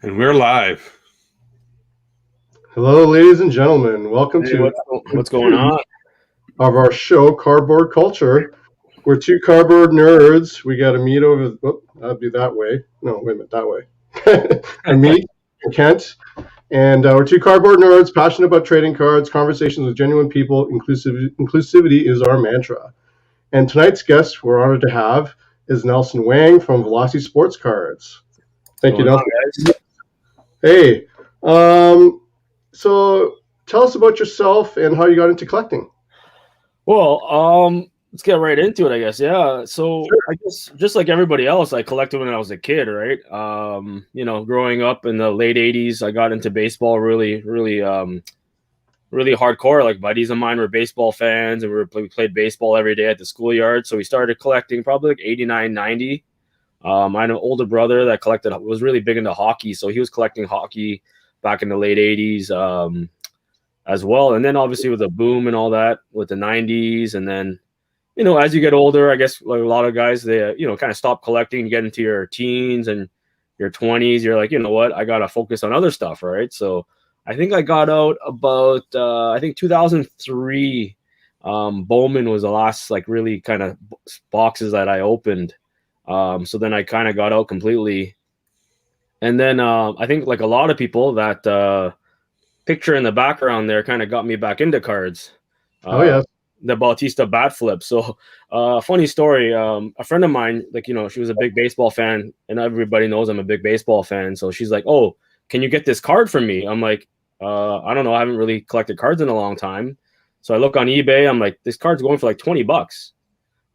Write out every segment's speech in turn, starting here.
And we're live. Hello, ladies and gentlemen. Welcome to what's going on? Of our show, Cardboard Culture. We're two cardboard nerds. We got to meet over. That'd be that way. No, wait a minute, that way. Meet and Kent, and we're two cardboard nerds passionate about trading cards, conversations with genuine people. Inclusivity is our mantra. And tonight's guest we're honored to have is Nelson Wang from Velocity Sports Cards. Thank you, Nelson. Hey. So tell us about yourself and how you got into collecting. Well, let's get right into it, I guess. Yeah. So sure. I guess just like everybody else, I collected when I was a kid, right? Growing up in the late 80s, I got into baseball really hardcore. Like buddies of mine were baseball fans, and we played baseball every day at the schoolyard. So we started collecting probably like 89, 90. I had an older brother that was really big into hockey. So he was collecting hockey back in the late 80s as well. And then obviously with the boom and all that with the 90s. And then, as you get older, I guess like a lot of guys, they, kind of stop collecting, get into your teens and your 20s. You're like, you know what, I got to focus on other stuff, right? So I think I got out about, 2003. Bowman was the last like really kind of boxes that I opened. So then I kind of got out completely. And then I think like a lot of people, that picture in the background there kind of got me back into cards. Yeah. The Bautista bat flip. So funny story. A friend of mine, like, she was a big baseball fan, and everybody knows I'm a big baseball fan. So she's like, oh, can you get this card for me? I'm like, I don't know. I haven't really collected cards in a long time. So I look on eBay. I'm like, this card's going for like $20.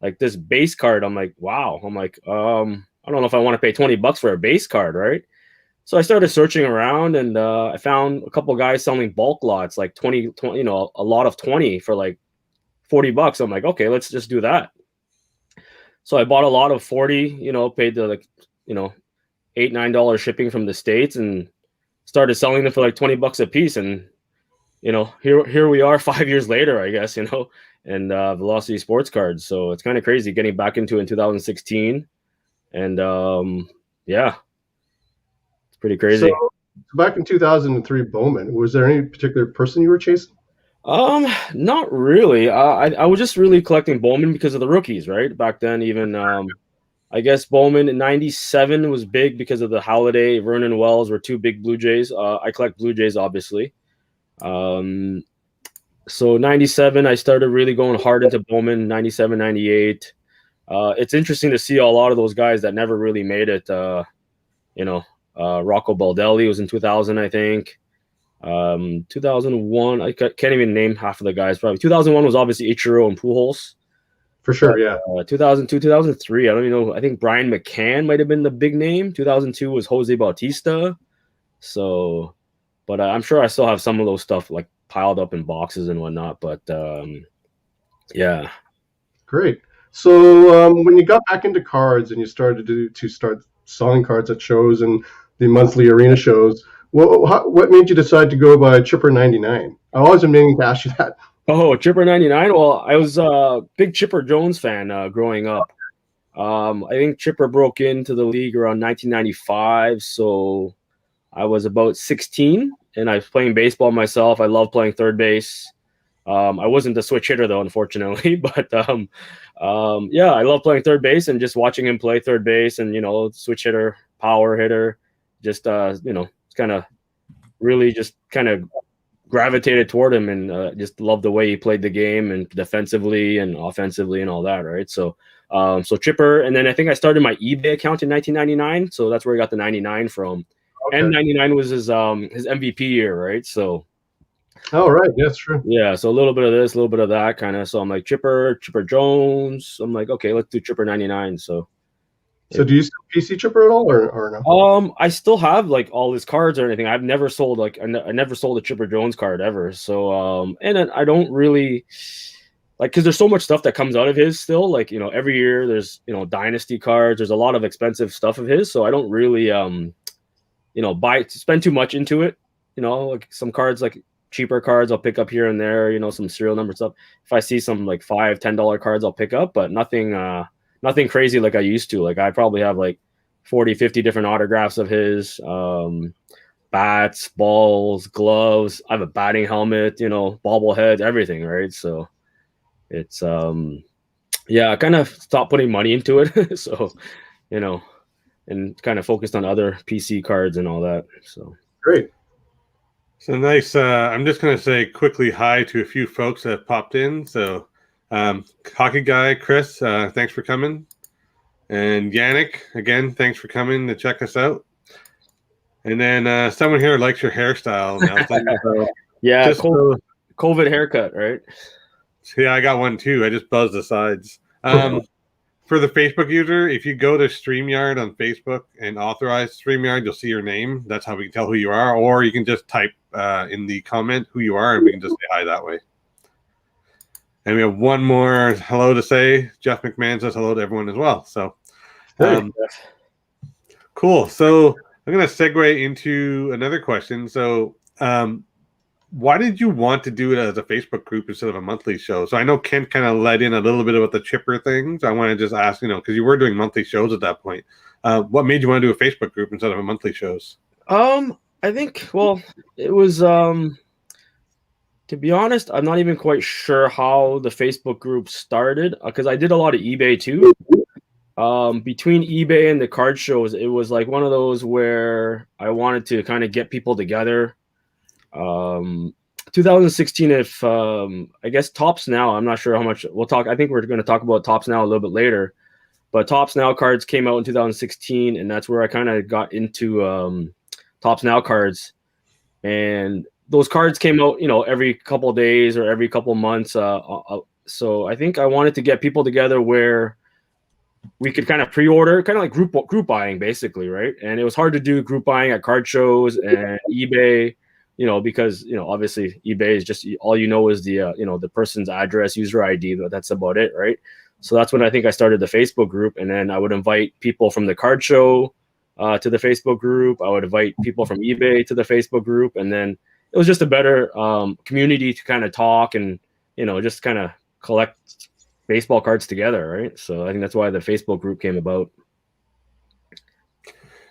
Like this base card. I'm like, wow. I'm like, I don't know if I want to pay $20 for a base card, right? So I started searching around, and I found a couple of guys selling bulk lots, like 20, a lot of 20 for like $40. I'm like, okay, let's just do that. So I bought a lot of 40, paid the like, $8, $9 shipping from the States, and started selling them for like $20 a piece. And, here we are 5 years later, I guess, and Velocity Sports Cards. So it's kind of crazy getting back into it in 2016. And yeah. Pretty crazy. So back in 2003, Bowman, was there any particular person you were chasing? Not really. I was just really collecting Bowman because of the rookies, right? Back then, even I guess Bowman in '97 was big because of the Holiday. Vernon Wells were two big Blue Jays. I collect Blue Jays, obviously. So '97, I started really going hard into Bowman. '97, '98. It's interesting to see a lot of those guys that never really made it. Rocco Baldelli was in 2000, I think. 2001, I can't even name half of the guys. Probably 2001 was obviously Ichiro and Pujols. For sure, yeah. 2002, 2003, I don't even know. I think Brian McCann might have been the big name. 2002 was Jose Bautista. So, but I'm sure I still have some of those stuff like piled up in boxes and whatnot. But yeah. Great. So when you got back into cards and you started to start selling cards at shows and the monthly arena shows, what made you decide to go by Chipper 99? I've always been meaning to ask you that. Oh, Chipper 99. Well, I was a big Chipper Jones fan growing up. I think Chipper broke into the league around 1995, so I was about 16, and I was playing baseball myself. I love playing third base. I wasn't the switch hitter though, unfortunately, but yeah, I love playing third base and just watching him play third base, and switch hitter, power hitter, just kind of really just kind of gravitated toward him, and just loved the way he played the game, and defensively and offensively and all that, right? So Chipper, and then I think I started my eBay account in 1999, so that's where I got the 99 from. Okay. And 99 was his MVP year, right? So. Oh, right. That's true. Yeah. So a little bit of this, a little bit of that kind of. So I'm like Chipper Jones. I'm like, okay, let's do Chipper 99. So do you still PC Chipper at all or no? I still have like all his cards or anything. I've never sold I never sold a Chipper Jones card ever. So and then I don't really like, because there's so much stuff that comes out of his still. Like, every year there's dynasty cards. There's a lot of expensive stuff of his. So I don't really spend too much into it. Like some cards, like cheaper cards I'll pick up here and there, some serial number stuff. If I see some like $5-10 cards, I'll pick up, but nothing crazy like I used to. Like I probably have like 40-50 different autographs of his. bats, balls, gloves. I have a batting helmet, bobbleheads, everything, right? So it's yeah, I kind of stopped putting money into it. So, and kind of focused on other PC cards and all that. So Great. So nice. I'm just going to say quickly hi to a few folks that popped in. So, Hockey Guy, Chris, thanks for coming. And Yannick, again, thanks for coming to check us out. And then someone here likes your hairstyle, Nelson. So yeah, COVID haircut, right? Yeah, I got one too. I just buzzed the sides. For the Facebook user, if you go to StreamYard on Facebook and authorize StreamYard, you'll see your name. That's how we can tell who you are. Or you can just type in the comment who you are, and we can just say hi that way. And we have one more hello to say. Jeff McMahon says hello to everyone as well. So, cool. So I'm going to segue into another question. So, why did you want to do it as a Facebook group instead of a monthly show? So I know Kent kind of led in a little bit about the chipper things. I want to just ask, because you were doing monthly shows at that point. What made you want to do a Facebook group instead of a monthly shows? I think, it was, to be honest, I'm not even quite sure how the Facebook group started because I did a lot of eBay too. Between eBay and the card shows, it was like one of those where I wanted to kind of get people together. 2016, if I guess Tops Now, I'm not sure how much we'll talk. I think we're going to talk about Tops Now a little bit later, but Tops Now cards came out in 2016, and that's where I kind of got into Tops Now cards. And those cards came out, every couple of days or every couple of months. So I think I wanted to get people together where we could kind of pre-order, kind of like group buying, basically, right? And it was hard to do group buying at card shows and eBay. Because, obviously eBay is just, all is the, the person's address, user ID, but that's about it. Right. So that's when I think I started the Facebook group. And then I would invite people from the card show to the Facebook group. I would invite people from eBay to the Facebook group. And then it was just a better community to kind of talk and, just kind of collect baseball cards together. Right. So I think that's why the Facebook group came about.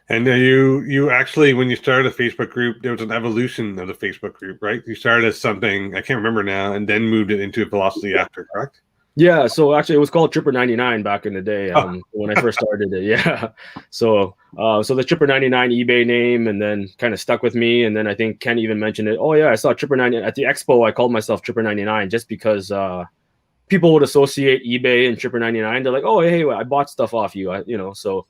And you actually, when you started a Facebook group, there was an evolution of the Facebook group, right? You started as something, I can't remember now, and then moved it into Velocity after, correct? Yeah, so actually it was called Tripper 99 back in the day when I first started it. Yeah, so the Tripper 99 eBay name, and then kind of stuck with me. And then I think Ken even mentioned it. Oh yeah, I saw Tripper 99 at the expo. I called myself Tripper 99 just because people would associate eBay and Tripper 99. They're like, oh hey, I bought stuff off you, so.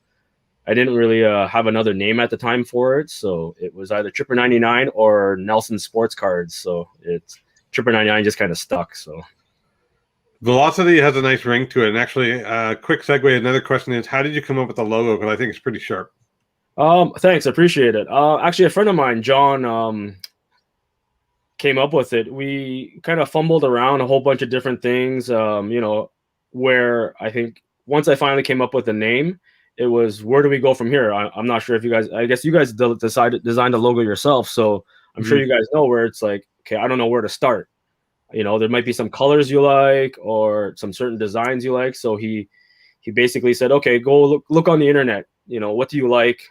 I didn't really have another name at the time for it, so it was either Tripper 99 or Nelson Sports Cards. So it's Tripper 99 just kind of stuck. So Velocity has a nice ring to it. And actually, quick segue. Another question is, how did you come up with the logo? Because I think it's pretty sharp. Thanks, I appreciate it. Actually, a friend of mine, John, came up with it. We kind of fumbled around a whole bunch of different things. Where I think once I finally came up with a name. It was, where do we go from here? I'm not sure if you guys, I guess you guys designed the logo yourself. So I'm sure you guys know where it's like, okay, I don't know where to start. There might be some colors you like or some certain designs you like. So he basically said, okay, go look on the internet. What do you like?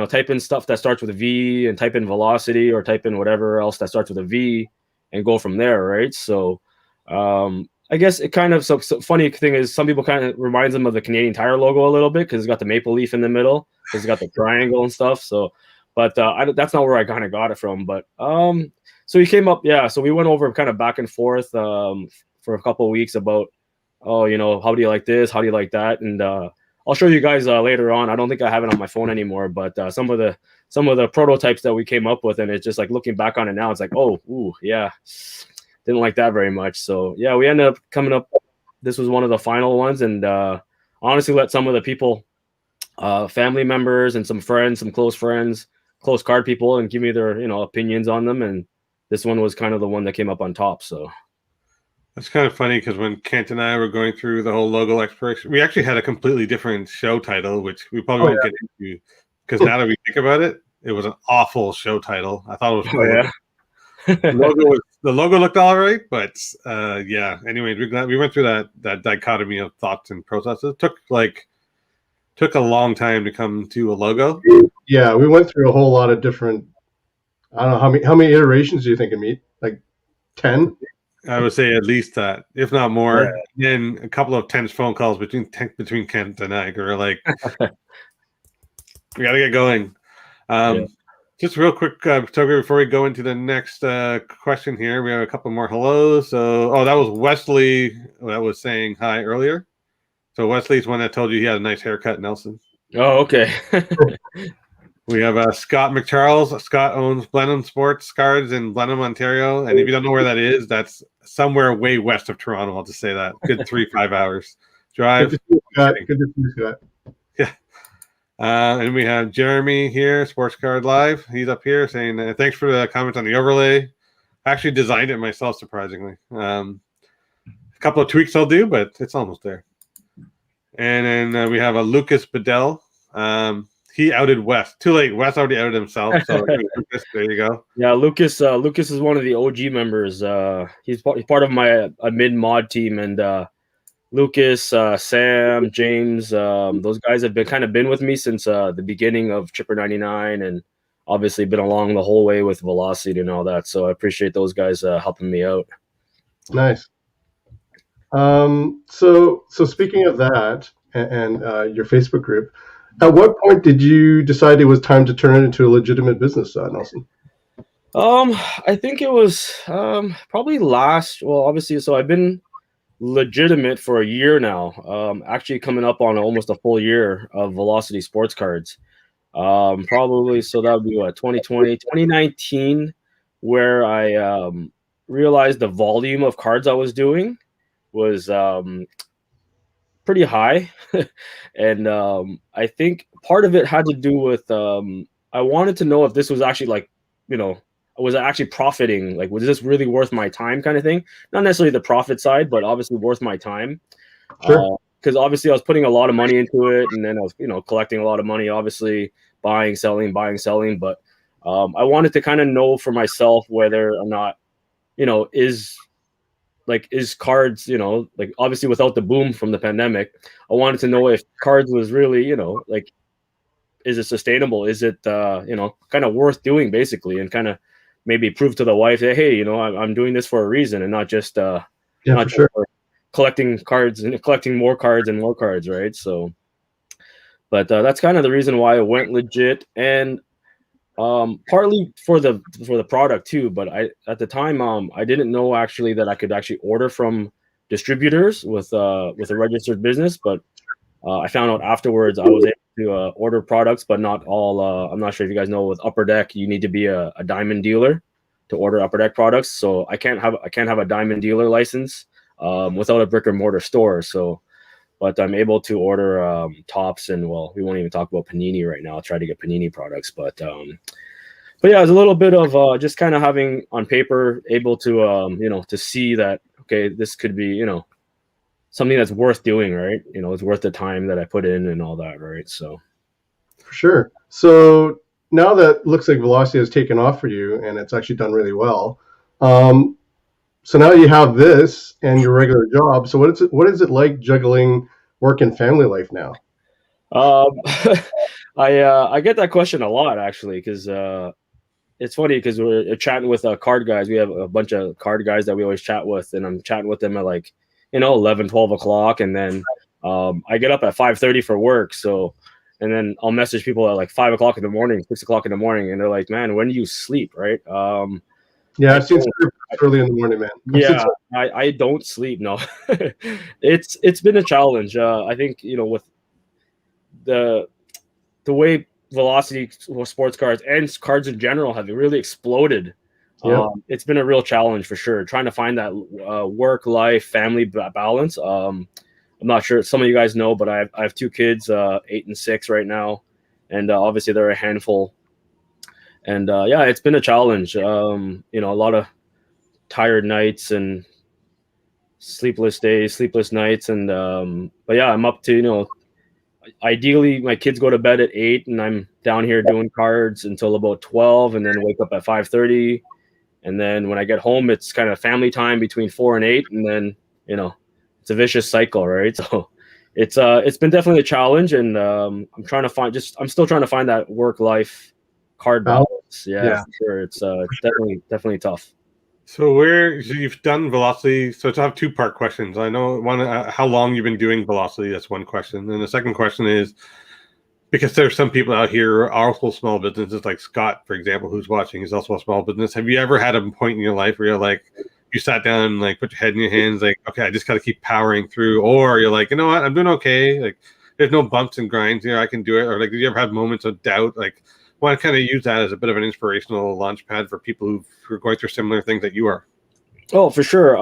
Type in stuff that starts with a V and type in Velocity or type in whatever else that starts with a V and go from there. Right. So, I guess it kind of, so funny thing is some people kind of reminds them of the Canadian Tire logo a little bit because it's got the maple leaf in the middle, because it's got the triangle and stuff. So, but that's not where I kind of got it from. But so he came up, yeah. So we went over kind of back and forth for a couple of weeks about, how do you like this? How do you like that? And I'll show you guys later on. I don't think I have it on my phone anymore, but some of the prototypes that we came up with, and it's just like looking back on it now, it's like, oh, ooh, yeah. Didn't like that very much. So yeah, we ended up coming up. This was one of the final ones, and honestly, let some of the people, family members and some friends, some close friends, close card people, and give me their opinions on them. And this one was kind of the one that came up on top. So that's kind of funny because when Kent and I were going through the whole logo exploration, we actually had a completely different show title, which we probably won't get into because now that we think about it, it was an awful show title. I thought it was cool. Yeah. The logo looked all right, but yeah. Anyways, we went through that dichotomy of thoughts and processes. Took a long time to come to a logo. Yeah, we went through a whole lot of different I don't know how many iterations do you think, Amit? Like 10? I would say at least that, if not more. Yeah. Then a couple of tense phone calls between Kent and I, are like, we got to get going. Yeah. Just real quick, Toger, before we go into the next question here, we have a couple more hellos. So, that was Wesley that was saying hi earlier. So Wesley's one that told you he had a nice haircut, Nelson. Oh, okay. We have Scott McCharles. Scott owns Blenheim Sports Cards in Blenheim, Ontario. And if you don't know where that is, that's somewhere way west of Toronto. I'll just say that. Good 3-5 hours drive. Good to see you, Scott. Good to see you, Scott. Yeah. And we have Jeremy here, Sports Card Live. He's up here saying, thanks for the comments on the overlay. I actually designed it myself, surprisingly. A couple of tweaks I'll do, but it's almost there. And then we have a Lucas Bedell. He outed Wes. Too late. Wes already outed himself. So Lucas, there you go. Yeah, Lucas. Lucas is one of the OG members. He's part of my mid mod team, and Lucas, Sam, James. Those guys have been with me since the beginning of Chipper 99, and obviously been along the whole way with Velocity and all that. So I appreciate those guys helping me out. Nice. So speaking of that and your Facebook group, at what point did you decide it was time to turn it into a legitimate business, Nelson? I think it was probably obviously, so I've been legitimate for a year now. Actually coming up on almost a full year of Velocity Sports Cards. Probably, so that would be 2019, where I realized the volume of cards I was doing was pretty high. And I think part of it had to do with I wanted to know if this was actually was I actually profiting? Like, was this really worth my time, kind of thing? Not necessarily the profit side, but obviously worth my time. Sure. Because obviously I was putting a lot of money into it, and then I was collecting a lot of money, obviously buying, selling. But I wanted to kind of know for myself whether or not is cards, obviously without the boom from the pandemic, I wanted to know if cards was really, is it sustainable? Is it, kind of worth doing, basically, and kind of maybe prove to the wife that, hey, I'm doing this for a reason, and not just, for sure, collecting cards and collecting more cards and more cards, right? So, but that's kind of the reason why I went legit, and partly for the product too. But at the time I didn't know actually that I could actually order from distributors with a registered business. But I found out afterwards I was able to order products, but not all. I'm not sure if you guys know, with Upper Deck you need to be a diamond dealer to order Upper Deck products. So I can't have a diamond dealer license without a brick and mortar store. So, but I'm able to order Tops, and we won't even talk about Panini right now. I'll try to get Panini products, but yeah, it's a little bit of just kind of having on paper, able to to see that, okay, this could be something that's worth doing, right? It's worth the time that I put in and all that, right? So for sure. So now that looks like Velocity has taken off for you, and it's actually done really well. So now you have this and your regular job. So what is it like juggling work and family life now? I get that question a lot, actually, because it's funny because we're chatting with card guys. We have a bunch of card guys that we always chat with, and I'm chatting with them at 11, 12 o'clock, and then I get up at 5:30 for work. So, and then I'll message people at 5 o'clock in the morning, 6 o'clock in the morning, and they're like, "Man, when do you sleep?" Right? Yeah, I've seen early in the morning, man. Yeah, I don't sleep. No, it's been a challenge. I think with the way Velocity sports cards and cards in general have really exploded. Yeah. It's been a real challenge for sure, trying to find that work-life, family balance. I'm not sure some of you guys know, but I have two kids, 8 and 6 right now, and obviously they're a handful. And yeah, it's been a challenge. A lot of tired nights and sleepless days, sleepless nights, and but yeah, I'm up to ideally my kids go to bed at 8, and I'm down here doing cards until about 12, and then wake up at 5:30. And then when I get home, it's kind of family time between 4 and 8, and then it's a vicious cycle, right? So it's been definitely a challenge, and I'm still trying to find that work life card balance. Yeah, for sure. It's definitely tough. So you've done velocity. So to have two-part questions, I know one, how long you've been doing velocity. That's one question. And the second question is, because there's some people out here are also small businesses, like Scott, for example, who's watching, is also a small business. Have you ever had a point in your life where you're like, you sat down and like put your head in your hands, like, okay, I just got to keep powering through, or you're like, you know what, I'm doing okay. Like, there's no bumps and grinds here. I can do it. Or like, did you ever have moments of doubt? Like, I want to kind of use that as a bit of an inspirational launch pad for people who are going through similar things that you are. Oh, for sure.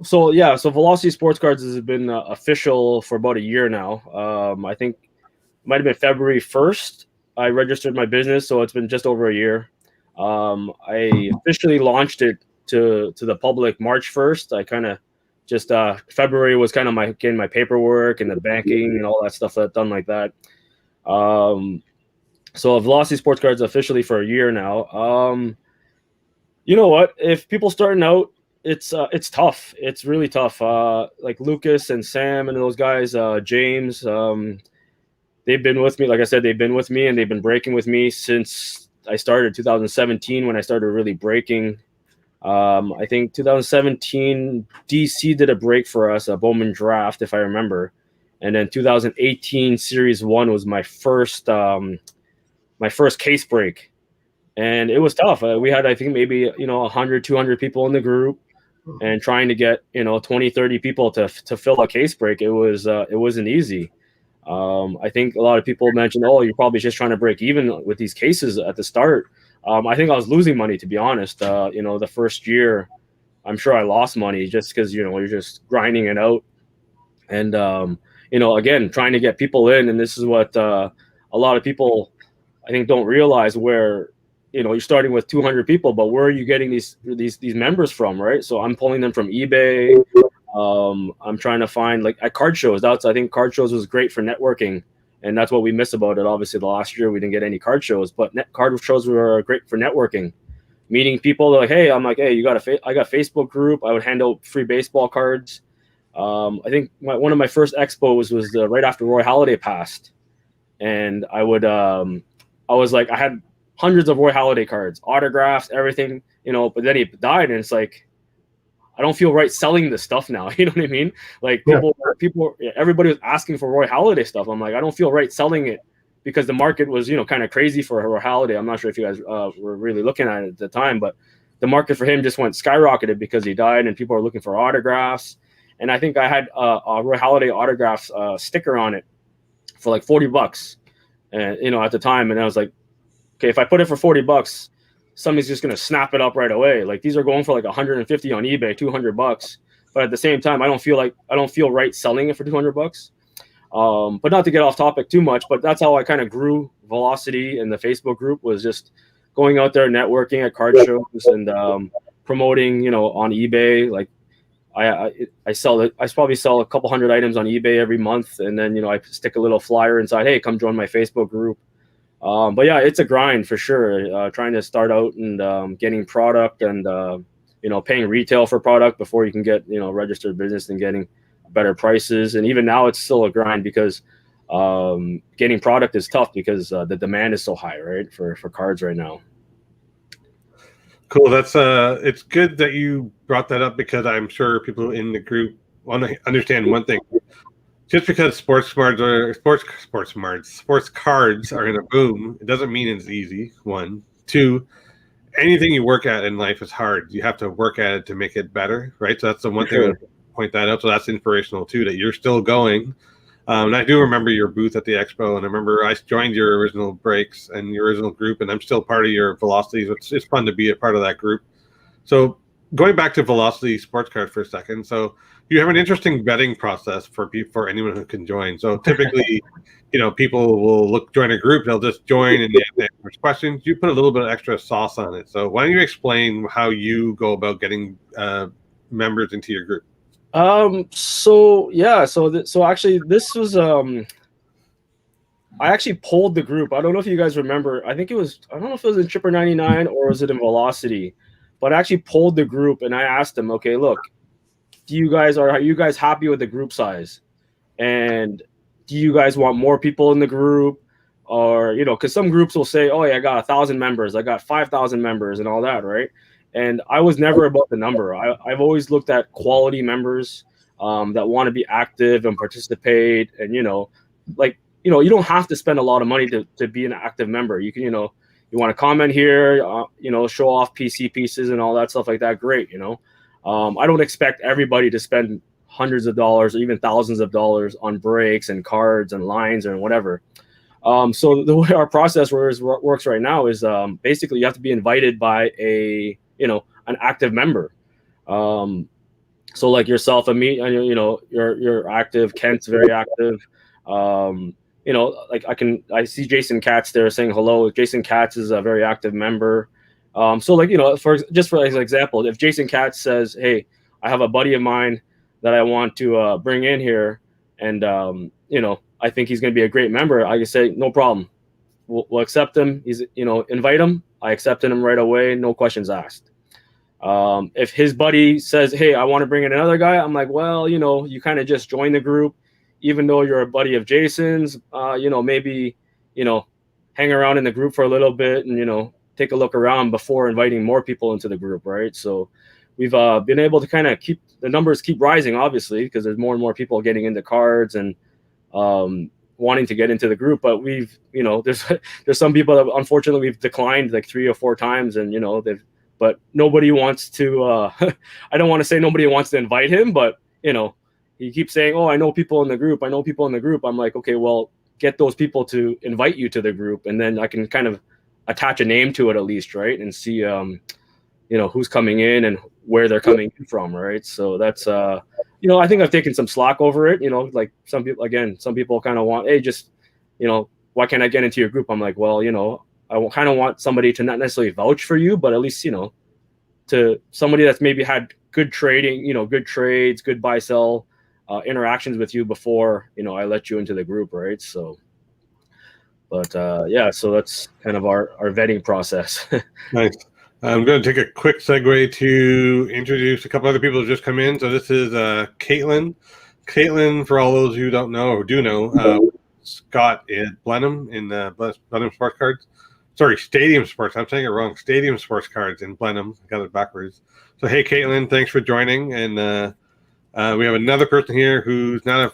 So Velocity Sports Cards has been official for about a year now. I think it might have been February 1st. I registered my business, so it's been just over a year. I officially launched it to the public March 1st. I kind of just February was kind of getting my paperwork and the banking and all that stuff done like that. So Velocity Sports Cards officially for a year now. You know what? If people starting out, it's tough. It's really tough. Like Lucas and Sam and those guys, James, they've been with me. Like I said, they've been with me and they've been breaking with me since I started 2017 when I started really breaking. I think 2017 DC did a break for us, a Bowman draft, if I remember, and then 2018 Series 1 was my first case break, and it was tough. We had, I think, maybe 100, 200 people in the group, and trying to get 20, 30 people to fill a case break, it wasn't easy. I think a lot of people mentioned, oh, you're probably just trying to break even with these cases at the start. I think I was losing money, to be honest. The first year, I'm sure I lost money just because, you're just grinding it out. And, again, trying to get people in. And this is what a lot of people, I think, don't realize, where, you're starting with 200 people, but where are you getting these members from, right? So I'm pulling them from eBay. I'm trying to find, like, at card shows. I think card shows was great for networking. And that's what we miss about it. Obviously, the last year we didn't get any card shows, but card shows were great for networking, meeting people. They're like, hey, I'm like, hey, I got a Facebook group. I would hand out free baseball cards. I think one of my first expos was right after Roy Halladay passed, and I was like, I had hundreds of Roy Halladay cards, autographs, everything, but then he died, and it's like, I don't feel right selling this stuff now. You know what I mean? Like everybody was asking for Roy Halladay stuff. I'm like, I don't feel right selling it because the market was, kind of crazy for Roy Halladay. I'm not sure if you guys were really looking at it at the time, but the market for him just went skyrocketed because he died and people are looking for autographs. And I think I had a Roy Halladay autographs sticker on it for like $40, and at the time. And I was like, okay, if I put it for $40, somebody's just going to snap it up right away. Like, these are going for like 150 on eBay, $200. But at the same time, I don't feel right selling it for $200. But not to get off topic too much, but that's how I kind of grew Velocity in the Facebook group, was just going out there, networking at card shows and promoting, on eBay. Like, I probably sell a couple hundred items on eBay every month. And then, I stick a little flyer inside, hey, come join my Facebook group. But yeah, it's a grind for sure. Trying to start out and getting product and paying retail for product before you can get registered business and getting better prices. And even now, it's still a grind because getting product is tough because the demand is so high, right, for cards right now. Cool. That's it's good that you brought that up, because I'm sure people in the group want to understand one thing. Just because sports cards are in a boom, it doesn't mean it's easy. One, two, anything you work at in life is hard. You have to work at it to make it better, right? So that's the one thing I point that out. So that's inspirational too, that you're still going. And I do remember your booth at the expo, and I remember I joined your original breaks and your original group, and I'm still part of your Velocity. It's fun to be a part of that group. So going back to Velocity Sports Card for a second, so you have an interesting vetting process for anyone who can join. So typically, people will join a group, they'll just join and they answer questions. You put a little bit of extra sauce on it. So why don't you explain how you go about getting members into your group? So actually this was I actually polled the group. I don't know if you guys remember. I don't know if it was in Chipper 99 or was it in Velocity, but I actually polled the group and I asked them, okay, look, are you guys happy with the group size? And do you guys want more people in the group? or because some groups will say, oh yeah, I got 1,000 members, I got 5,000 members, and all that, right? And I was never about the number. I've always looked at quality members that want to be active and participate, and like you don't have to spend a lot of money to be an active member. You can you want to comment here, show off PC pieces and all that stuff like that. Great, I don't expect everybody to spend hundreds of dollars or even thousands of dollars on breaks and cards and lines and whatever. So the way our process works right now is basically you have to be invited by an active member. So like yourself and me, and you're active. Kent's very active. Like I see Jason Katz there saying hello. Jason Katz is a very active member. So like for example, if Jason Katz says, "Hey, I have a buddy of mine that I want to bring in here, and I think he's going to be a great member," I can say, "No problem. We'll accept him. He's invite him." I accepted him right away, no questions asked. If his buddy says, "Hey, I want to bring in another guy," I'm like, "Well, you kind of just join the group, even though you're a buddy of Jason's. Maybe hang around in the group for a little bit and take a look around before inviting more people into the group, right?" So we've been able to kind of keep the numbers keep rising, obviously, because there's more and more people getting into cards and wanting to get into the group. But we've there's some people that unfortunately we've declined like 3 or 4 times, and but nobody wants to I don't want to say nobody wants to invite him, but he keeps saying, "Oh, I know people in the group. I know people in the group." I'm like, okay, well, get those people to invite you to the group, and then I can kind of attach a name to it at least, right? And see who's coming in and where they're coming in from, right? So that's I think I've taken some slack over it. Like some people kind of want, hey, just why can't I get into your group? I'm like, well, I kind of want somebody to not necessarily vouch for you, but at least to somebody that's maybe had good trading, good trades, good buy sell interactions with you before I let you into the group, right? So but so that's kind of our vetting process. Nice. I'm going to take a quick segue to introduce a couple other people who just come in. So this is Caitlin. Caitlin, for all those who don't know or do know, Scott at Blenheim in Blenheim Sports Cards. Sorry, Stadium Sports. I'm saying it wrong. Stadium Sports Cards in Blenheim. I got it backwards. So hey, Caitlin, thanks for joining. And we have another person here who's not a.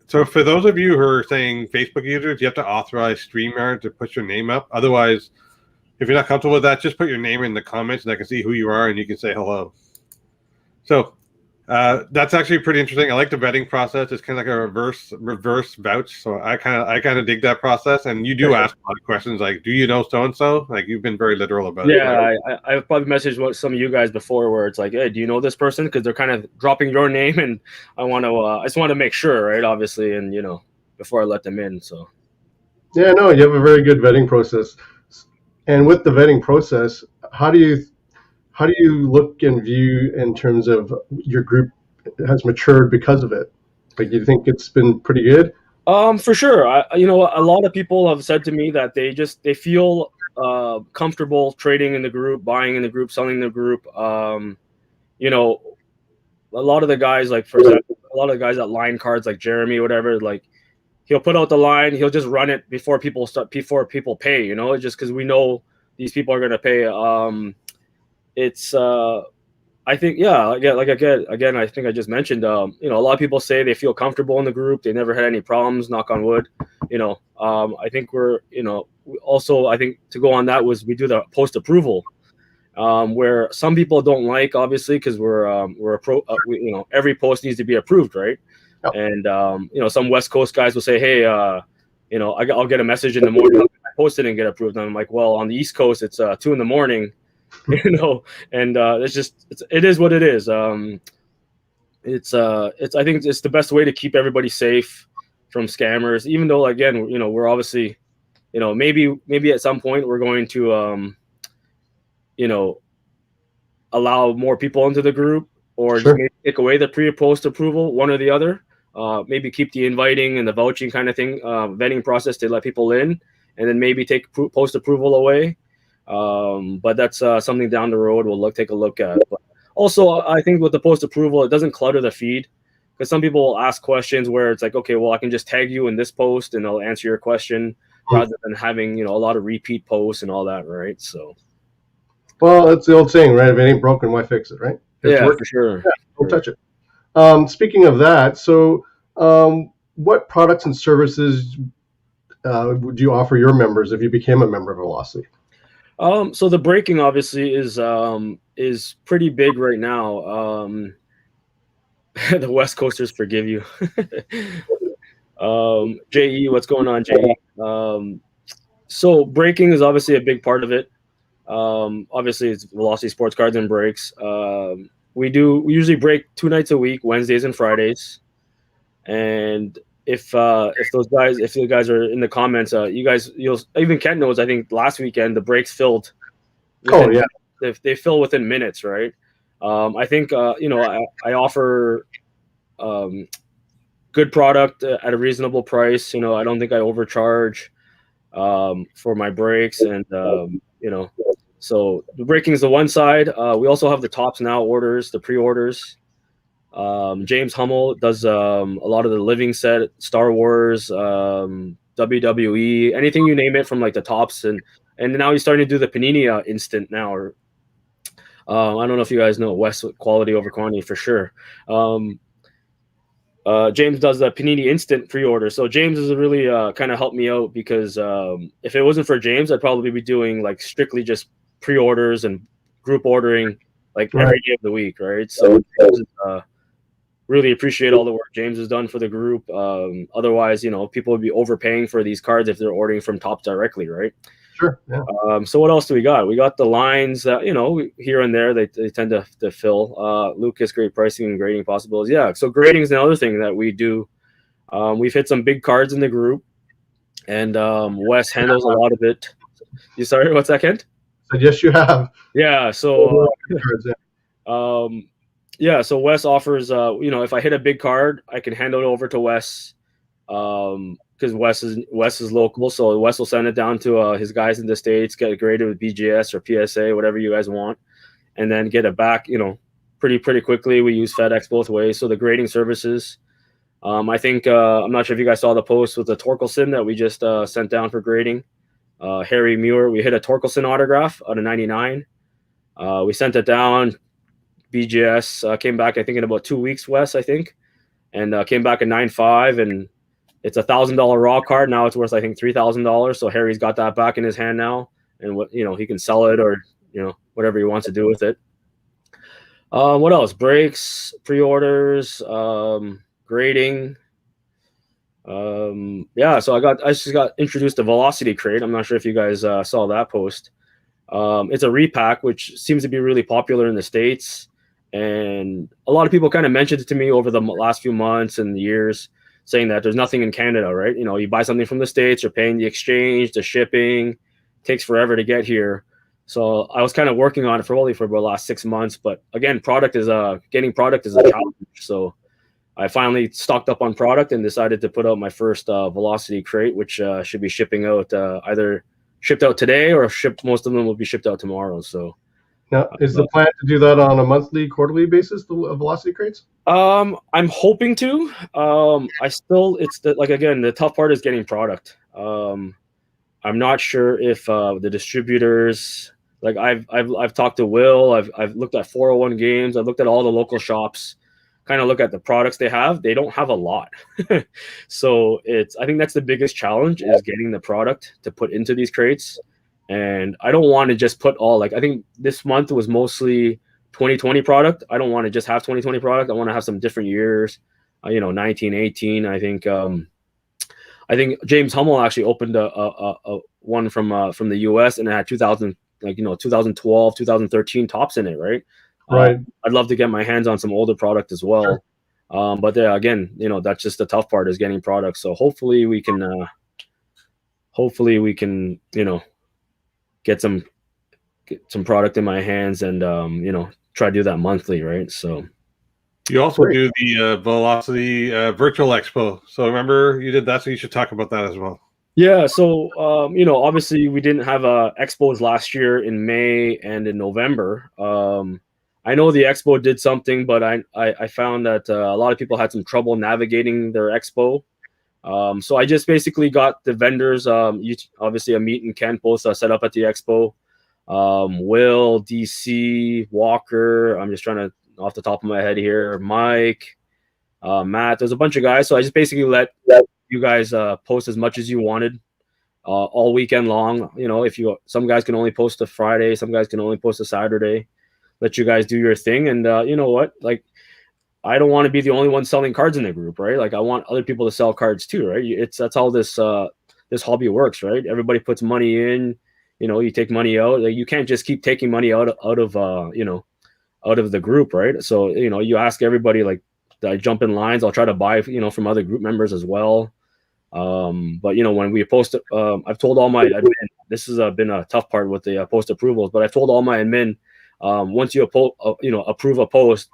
So for those of you who are saying Facebook users, you have to authorize StreamYard to put your name up. Otherwise, if you're not comfortable with that, just put your name in the comments and I can see who you are and you can say hello. So that's actually pretty interesting. I like the vetting process. It's kind of like a reverse vouch. So I kind of dig that process. And you do ask a lot of questions like, do you know so-and-so? Like you've been very literal about it. Yeah, I've probably messaged some of you guys before where it's like, hey, do you know this person? Because they're kind of dropping your name and I just want to make sure, right? Obviously, and before I let them in. So yeah, no, you have a very good vetting process. And with the vetting process, how do you look and view in terms of your group has matured because of it? Like, do you think it's been pretty good? For sure. A lot of people have said to me that they feel comfortable trading in the group, buying in the group, selling in the group. A lot of the guys, like for example, a lot of the guys that line cards, like Jeremy, whatever, like he'll put out the line, he'll just run it before people pay. Just because we know these people are going to pay. It's I think again I think I just mentioned a lot of people say they feel comfortable in the group, they never had any problems, knock on wood. I think we're also I think to go on that was we do the post approval where some people don't like, obviously, because every post needs to be approved, right? Yep. And some West Coast guys will say, hey, I'll get a message in the morning, I posted and get approved, and I'm like, well, on the East Coast it's 2 a.m, and it is what it is. It's I think it's the best way to keep everybody safe from scammers, even though again we're obviously maybe at some point we're going to allow more people into the group, or just maybe take away the pre or post approval, one or the other. Maybe keep the inviting and the vouching kind of thing, vetting process to let people in, and then maybe take post approval away. But that's something down the road we'll take a look at. But also, I think with the post approval, it doesn't clutter the feed, because some people will ask questions where it's like, okay, well, I can just tag you in this post and I'll answer your question. rather than having, a lot of repeat posts and all that, right? So, well, it's the old saying, right? If it ain't broken, why fix it, right? If it's yeah, working, for sure. yeah, don't touch it. Speaking of that, so what products and services would you offer your members if you became a member of Velocity? So the braking obviously is pretty big right now. The West Coasters forgive you. JE, what's going on, JE? So braking is obviously a big part of it. Obviously it's Velocity Sports Cards and Brakes. We usually break 2 nights a week, Wednesdays and Fridays. And if you guys are in the comments, you'll even Kent knows. I think last weekend the brakes filled. Oh yeah, they fill within minutes, right? I think I offer good product at a reasonable price. I don't think I overcharge for my brakes, and so the braking is the one side. We also have the Tops Now orders, the pre-orders. James Hummel does a lot of the living set, Star Wars, WWE, anything you name it from like the Tops, and now he's starting to do the Panini instant now. Or I don't know if you guys know West quality over quantity for sure. James does the Panini instant pre-order, so James has really kind of helped me out because if it wasn't for James, I'd probably be doing like strictly just pre-orders and group ordering like every day of the week, right? So really appreciate all the work James has done for the group. Otherwise, people would be overpaying for these cards if they're ordering from Tops directly, right? Sure. Yeah. So what else do we got? We got the lines that, here and there, they tend to fill. Lucas, great pricing and grading possibilities. Yeah. So grading is another thing that we do. We've hit some big cards in the group, and Wes handles a lot of it. You sorry? What's that, Kent? Yes, you have. Yeah. So, yeah. So Wes offers, if I hit a big card, I can hand it over to Wes. Because Wes is local, so Wes will send it down to his guys in the States, get it graded with BGS or PSA, whatever you guys want, and then get it back, pretty quickly. We use FedEx both ways, so the grading services. I think I'm not sure if you guys saw the post with the Torkelson that we just sent down for grading. Harry Muir, we hit a Torkelson autograph out of 99. We sent it down. BGS came back, I think, in about 2 weeks, Wes, I think, and came back at 9.5, and it's $1,000 raw card. Now it's worth, I think, $3,000. So Harry's got that back in his hand now, and he can sell it or whatever he wants to do with it. What else? Breaks, pre-orders, grading. Yeah. So I just got introduced to Velocity Crate. I'm not sure if you guys saw that post. It's a repack, which seems to be really popular in the States, and a lot of people kind of mentioned it to me over the last few months and years, saying that there's nothing in Canada, right? You buy something from the States, you're paying the exchange, the shipping, takes forever to get here. So I was kind of working on it for about the last 6 months. But again, getting product is a challenge. So I finally stocked up on product and decided to put out my first Velocity Crate, which should be shipping out either shipped out today or most of them will be shipped out tomorrow. So now, is the plan to do that on a monthly, quarterly basis, the Velocity Crates? I'm hoping to. Again, the tough part is getting product. I'm not sure if the distributors, like I've talked to Will, I've looked at 401 games, I've looked at all the local shops, kind of look at the products they have. They don't have a lot. So I think that's the biggest challenge, is getting the product to put into these crates. And I don't want to just put I think this month was mostly 2020 product. I don't want to just have 2020 product. I want to have some different years, 19, 18. I think James Hummel actually opened a one from the US, and it had 2012, 2013 tops in it, right? Right. I'd love to get my hands on some older product as well. Sure. But again, that's just the tough part, is getting product. So hopefully we can get some product in my hands and try to do that monthly, right? So you also do the Velocity Virtual Expo. So remember you did that, so you should talk about that as well. Yeah. So obviously we didn't have expos last year in May and in November. I know the expo did something, but I found that a lot of people had some trouble navigating their expo. So I just basically got the vendors, obviously Amit and Ken both set up at the expo. Will, DC, Walker, I'm just trying to, off the top of my head here, Mike, Matt, there's a bunch of guys. So I just basically let you guys post as much as you wanted all weekend long. You know, some guys can only post a Friday, some guys can only post a Saturday. Let you guys do your thing. And you know what? Like, I don't want to be the only one selling cards in the group, right? Like, I want other people to sell cards too, right? That's how this hobby works, right? Everybody puts money in, you know, you take money out. Like, you can't just keep taking money out of the group, right? So, you know, you ask everybody, like, I jump in lines. I'll try to buy, you know, from other group members as well. But you know, when we post, I've told all my admin, this has been a tough part with the post approvals, but I've told all my admin, once you approve a post,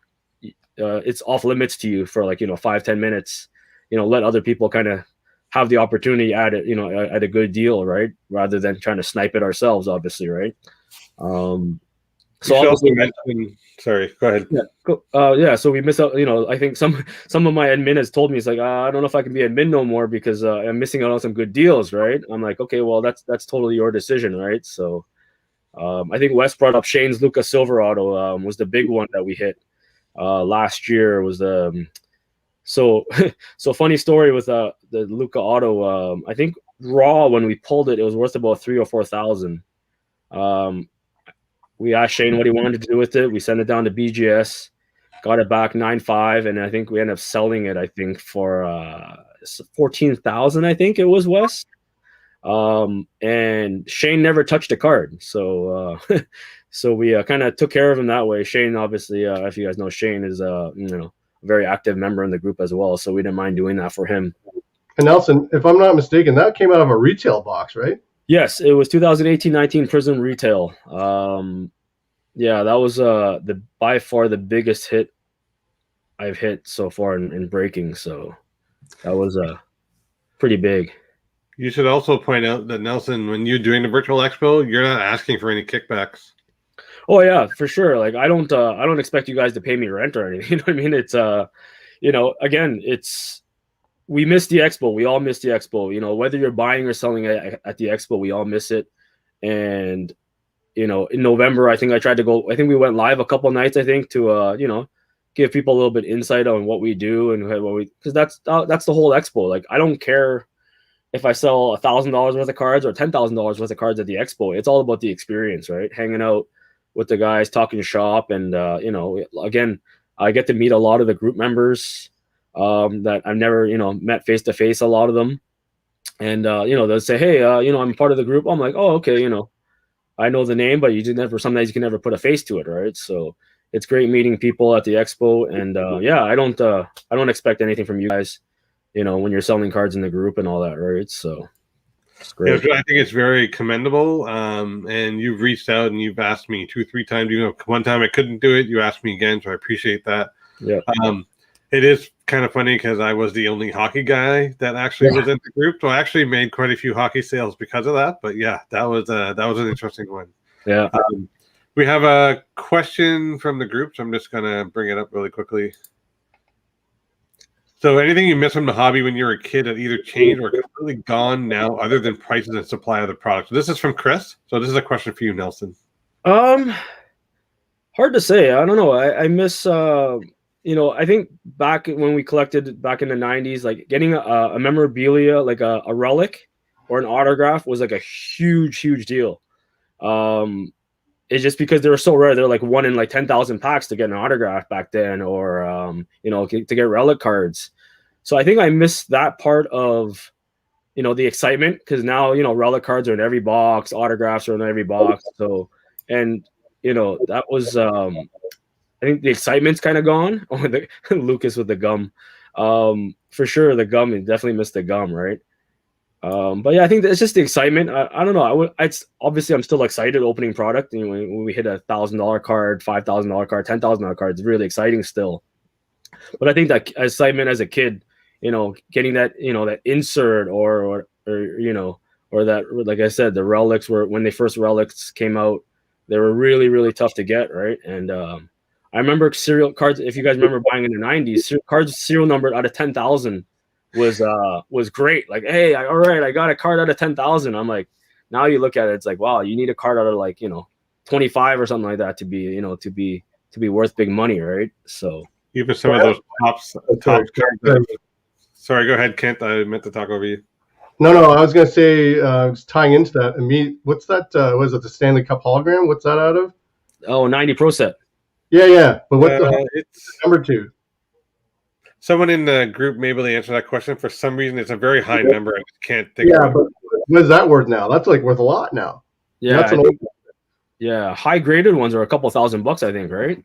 it's off limits to you for, like, you know, 5-10 minutes. You know, let other people kind of have the opportunity at it, you know, at a good deal, right? Rather than trying to snipe it ourselves, obviously, right? So also mention, sorry, go ahead. Yeah, so we miss out. You know, I think some of my admin has told me, it's like, I don't know if I can be admin no more because I'm missing out on some good deals, right? I'm like, okay, well, that's totally your decision, right? So I think Wes brought up Shane's Luca Silverado was the big one that we hit last year. Was so funny story with the Luca Auto. I think raw, when we pulled it, it was worth about 3,000 or 4,000. We asked Shane what he wanted to do with it. We sent it down to BGS, got it back 9.5, and I think we ended up selling it, I think, for 14,000. I think it was, Wes. And Shane never touched a card, so so we kind of took care of him that way. Shane, obviously, if you guys know, Shane is you know, a very active member in the group as well, so we didn't mind doing that for him. And Nelson, if I'm not mistaken, that came out of a retail box, right? Yes, it was 2018-19 Prism Retail. Yeah, that was by far the biggest hit I've hit so far in breaking. So that was pretty big. You should also point out that, Nelson, when you're doing the virtual expo, you're not asking for any kickbacks. Oh yeah, for sure. Like, I don't expect you guys to pay me rent or anything. You know what I mean? It's you know, again, we missed the expo. We all missed the expo. You know, whether you're buying or selling at the expo, we all miss it. And you know, in November, I think we went live a couple nights, I think, to you know, give people a little bit insight on what we do and because that's the whole expo. Like, I don't care if I sell $1,000 worth of cards or $10,000 worth of cards at the expo. It's all about the experience, right? Hanging out with the guys, talking shop, and you know, again, I get to meet a lot of the group members that I've never, you know, met face to face. A lot of them, and you know, they'll say, hey, you know, I'm part of the group. I'm like, oh, okay, you know, I know the name, but sometimes you can never put a face to it, right? So it's great meeting people at the expo, and yeah, I don't expect anything from you guys, you know, when you're selling cards in the group and all that, right? So it's great. Yeah, I think it's very commendable. And you've reached out and you've asked me 2-3 times. You know, one time I couldn't do it, you asked me again, so I appreciate that. Yeah. It is kind of funny because I was the only hockey guy that actually was in the group, so I actually made quite a few hockey sales because of that. But yeah, that was an interesting one. Yeah. We have a question from the group, so I'm just gonna bring it up really quickly. So, anything you missed from the hobby when you were a kid that either changed or completely gone now, other than prices and supply of the products? This is from Chris. So, this is a question for you, Nelson. Hard to say. I don't know. I miss. You know, I think back when we collected back in the 90s, like getting a memorabilia, like a relic or an autograph, was like a huge deal. It's just because they were so rare. They're like 1 in like 10,000 packs to get an autograph back then, or you know, to get relic cards. So I think I missed that part of, you know, the excitement, because now, you know, relic cards are in every box, autographs are in every box. So, and you know, that was I think the excitement's kind of gone. Oh, Lucas with the gum. For sure, the gum. You definitely missed the gum, right? But yeah, I think it's just the excitement. I don't know. It's obviously, I'm still excited opening product. You know, when we hit $1,000 card, $5,000 card, $10,000 card, it's really exciting still. But I think that excitement as a kid, you know, getting that, you know, that insert or you know, or that, like I said, the relics were, when the first relics came out, they were really tough to get, right? And I remember serial cards. If you guys remember buying in the 90s, cards serial numbered out of 10,000. was great. Like, hey, all right, I got a card out of 10,000. I'm like, now you look at it, it's like, wow, you need a card out of like 25 or something like that to be to be worth big money, right? So even some of those top cards. Sorry, go ahead, Kent. I meant to talk over you. No, I was gonna say, tying into that. What's that? Was it the Stanley Cup hologram? What's that out of? Oh, 90 Pro Set. Yeah. But what's it's number 2? Someone in the group may be able to answer that question. For some reason, it's a very high number. I just can't think. Yeah, but what is that worth now? That's like worth a lot now. Yeah, yeah. High graded ones are a couple $1,000, I think, right?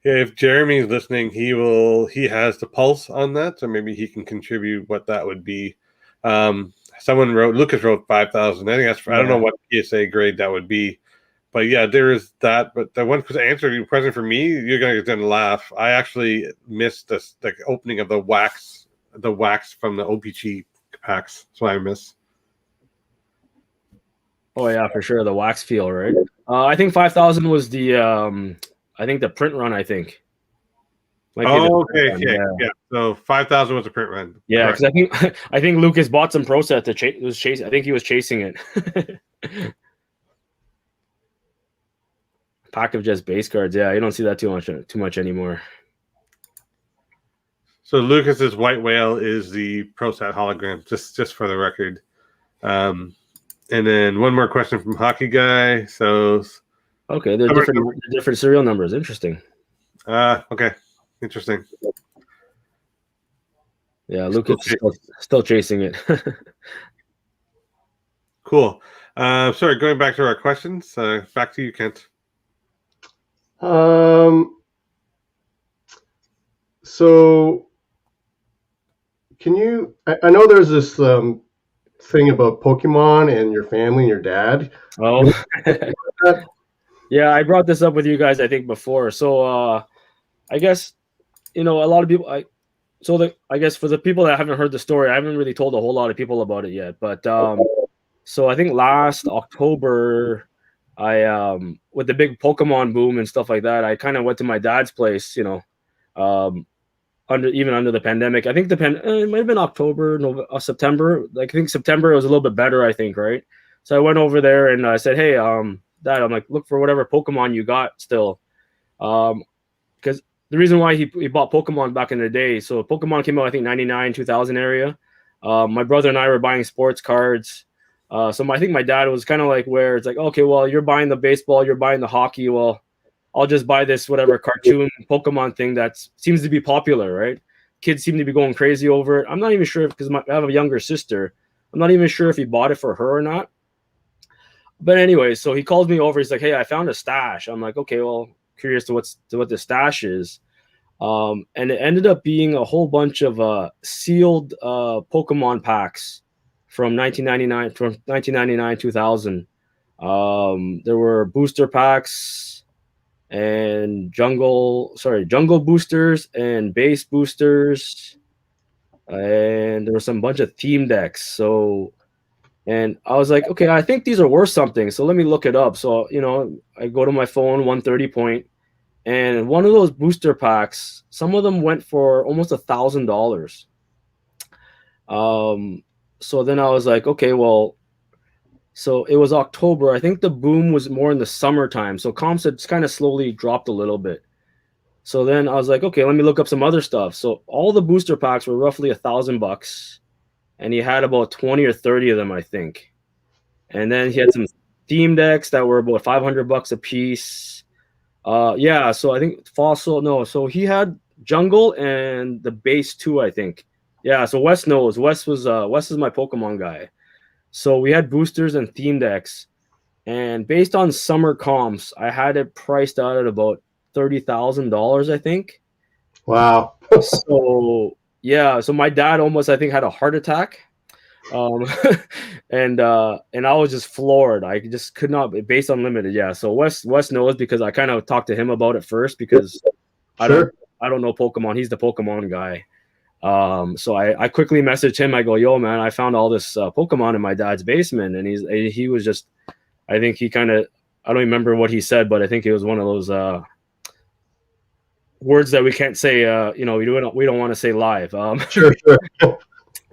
Yeah, if Jeremy's listening, he has the pulse on that, so maybe he can contribute what that would be. Lucas wrote 5,000. I think that's, I don't know what PSA grade that would be, but yeah, there is that. But the one answer question for me, you're gonna laugh. I actually missed the opening of the wax from the OPG packs. That's why I miss. Oh yeah, for sure, the wax feel, right? I think 5,000 was the I think the print run. I think. Okay. Yeah. So 5,000 was a print run. Yeah, because I think Lucas bought some Pro Set to chase. I think he was chasing it. Pack of just base cards. Yeah, you don't see that too much anymore. So Lucas's white whale is the Pro Set hologram, just for the record. And then one more question from Hockey Guy. So okay, they're different serial numbers. Interesting. Okay. Interesting. Yeah, Lucas is still chasing it. Cool. Sorry, going back to our questions. Back to you, Kent. So can you? I know there's this thing about Pokemon and your family and your dad. Oh, yeah, I brought this up with you guys, I think, before. So I guess a lot of people. I guess for the people that haven't heard the story, I haven't really told a whole lot of people about it yet. But so I think last October, I with the big Pokemon boom and stuff like that, I kind of went to my dad's place. Under the pandemic. I think it might have been October, September. Like I think September it was a little bit better. I think, right? So I went over there and I said, "Hey, Dad, I'm like, look for whatever Pokemon you got still." Because the reason why he bought Pokemon back in the day, so Pokemon came out, I think, 99, 2000 area. My brother and I were buying sports cards. So I think my dad was kind of like where it's like, okay, well, you're buying the baseball, you're buying the hockey. Well, I'll just buy this whatever cartoon Pokemon thing that seems to be popular, right? Kids seem to be going crazy over it. I'm not even sure because I have a younger sister. I'm not even sure if he bought it for her or not. But anyway, so he calls me over. He's like, "Hey, I found a stash." I'm like, "Okay, well, curious to what the stash is." And it ended up being a whole bunch of sealed Pokemon packs from 1999, 2000. There were booster packs and jungle boosters and base boosters, and there was some bunch of theme decks. So, and I was like, okay, I think these are worth something, so let me look it up. So I go to my phone, 130 point, and one of those booster packs, some of them went for almost $1,000. So then I was like, okay, well, so it was October. I think the boom was more in the summertime. So comps had kind of slowly dropped a little bit. So then I was like, okay, let me look up some other stuff. So all the booster packs were roughly $1,000, and he had about 20 or 30 of them, I think. And then he had some theme decks that were about $500 a piece. Yeah, so I think so he had jungle and the base too, I think. Yeah, so Wes knows. Wes is my Pokemon guy. So we had boosters and theme decks, and based on summer comps, I had it priced out at about $30,000, I think. Wow. So yeah, so my dad almost, I think, had a heart attack. And I was just floored. I just could not, based on limited. Yeah. So Wes knows because I kind of talked to him about it first because Sure. I don't know Pokemon. He's the Pokemon guy. So I quickly messaged him. I go, "Yo, man, I found all this Pokemon in my dad's basement," and he was just, I think he kind of, I don't remember what he said, but I think it was one of those words that we can't say. We don't want to say live. Sure.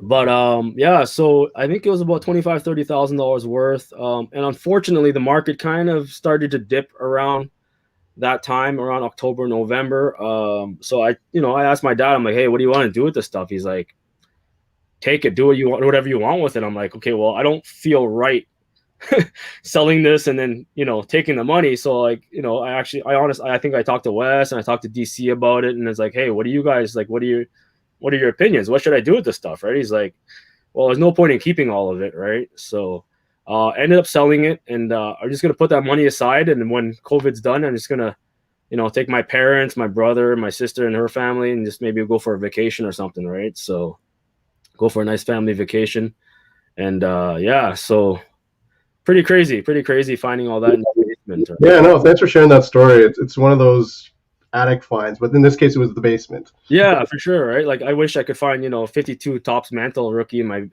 But yeah, so I think it was about $25,000-$30,000 worth. And unfortunately, the market kind of started to dip around that time, around October, November. So I asked my dad, I'm like, hey, what do you want to do with this stuff? He's like, take it, do what you want, whatever you want with it. I'm like, okay, well, I don't feel right selling this and then taking the money. So like, I think I talked to Wes and I talked to DC about it, and it's like, hey, what do you guys like? What are your opinions? What should I do with this stuff? Right? He's like, well, there's no point in keeping all of it, right? So ended up selling it, and I'm just gonna put that money aside, and when COVID's done, I'm just gonna take my parents, my brother, my sister, and her family, and just maybe go for a vacation or something, right? So go for a nice family vacation, and yeah, so pretty crazy finding all that in the basement. Right? Yeah, no, thanks for sharing that story. It's one of those attic finds, but in this case, it was the basement. Yeah, for sure, right? Like I wish I could find 52 Topps Mantle rookie in my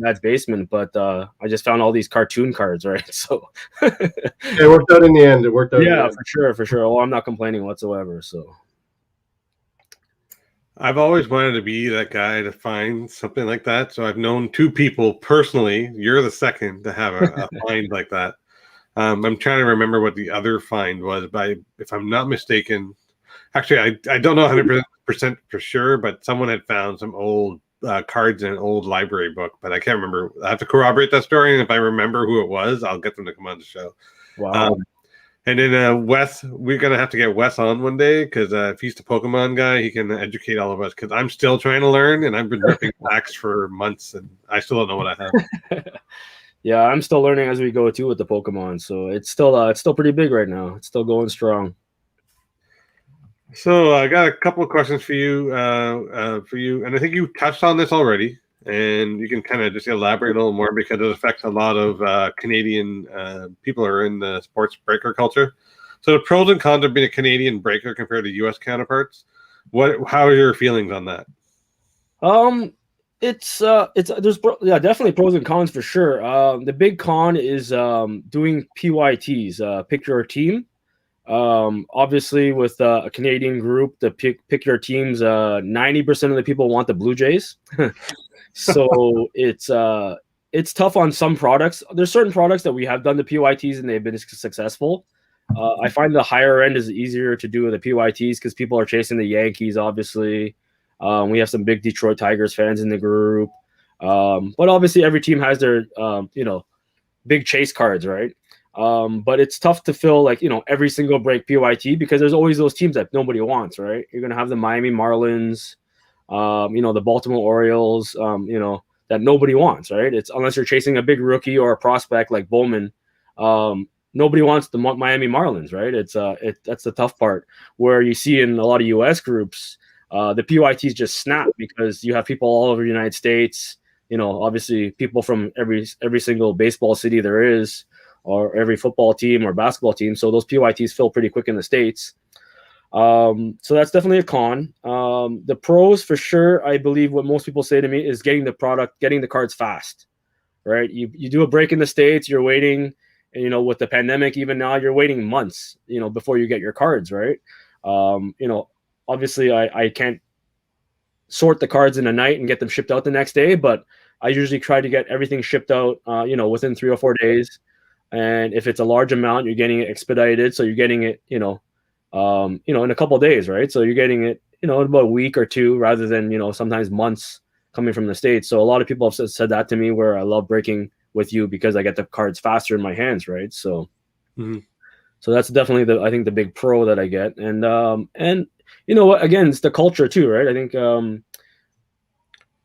dad's basement, but I just found all these cartoon cards, right? So it worked out in the end. Yeah, for sure. Oh, I'm not complaining whatsoever. So I've always wanted to be that guy to find something like that. So I've known two people personally. You're the second to have a find like that. I'm trying to remember what the other find was, but if I'm not mistaken, actually, I don't know 100% for sure, but someone had found some old cards in an old library book, but I can't remember. I have to corroborate that story, and if I remember who it was, I'll get them to come on the show. Wow. And then Wes, we're going to have to get Wes on one day, because if he's the Pokemon guy, he can educate all of us, because I'm still trying to learn, and I've been ripping packs for months, and I still don't know what I have. Yeah, I'm still learning as we go, too, with the Pokemon, so it's still pretty big right now. It's still going strong. So I got a couple of questions for you, and I think you touched on this already, and you can kind of just elaborate a little more, because it affects a lot of Canadian people who are in the sports breaker culture. So the pros and cons of being a Canadian breaker compared to U.S. counterparts. How are your feelings on that? There's definitely pros and cons for sure. The big con is doing PYTs, pick your team. Obviously with a Canadian group, the pick your teams, 90% of the people want the Blue Jays. So it's tough on some products. There's certain products that we have done the PYTs and they've been successful. I find the higher end is easier to do with the PYTs because people are chasing the Yankees, obviously. We have some big Detroit Tigers fans in the group. But obviously every team has their big chase cards, right? But it's tough to fill every single break PYT because there's always those teams that nobody wants, right? You're gonna have the Miami Marlins, the Baltimore Orioles, that nobody wants, right? It's unless you're chasing a big rookie or a prospect like Bowman, nobody wants the Miami Marlins, right? That's the tough part where you see in a lot of US groups, the PYTs just snap because you have people all over the United States, obviously people from every single baseball city there is, or every football team or basketball team. So those PYTs fill pretty quick in the States. So that's definitely a con. The pros for sure, I believe what most people say to me is getting the cards fast, right? You do a break in the States, you're waiting, and with the pandemic, even now you're waiting months, before you get your cards, right? Obviously I can't sort the cards in a night and get them shipped out the next day, but I usually try to get everything shipped out, within 3 or 4 days. And if it's a large amount, you're getting it expedited. So you're getting it, in a couple of days, right? So you're getting it, in about a week or two rather than, sometimes months coming from the States. So a lot of people have said that to me where I love breaking with you because I get the cards faster in my hands, right? So, So that's definitely I think the big pro that I get. And again, it's the culture too, right? I think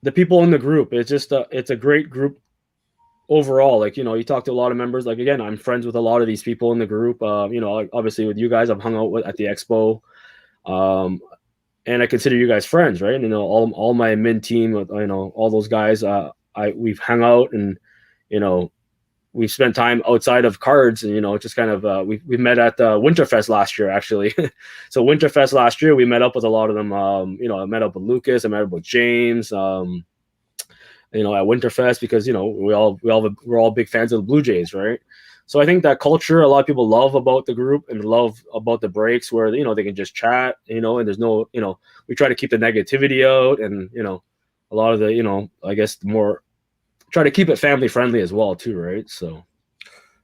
the people in the group, it's a great group overall. You talk to a lot of members. Again, I'm friends with a lot of these people in the group. Obviously with you guys, I've hung out at the expo, and I consider you guys friends, right? All my mid team, all those guys. We've hung out and we've spent time outside of cards, and just kind of we met at Winterfest last year, actually. So Winterfest last year, we met up with a lot of them. I met up with Lucas, I met up with James. At Winterfest because we're all big fans of the Blue Jays, right? So I think that culture a lot of people love about the group and love about the breaks where they can just chat, and there's no we try to keep the negativity out, and a lot of the I guess the more try to keep it family friendly as well too, right? So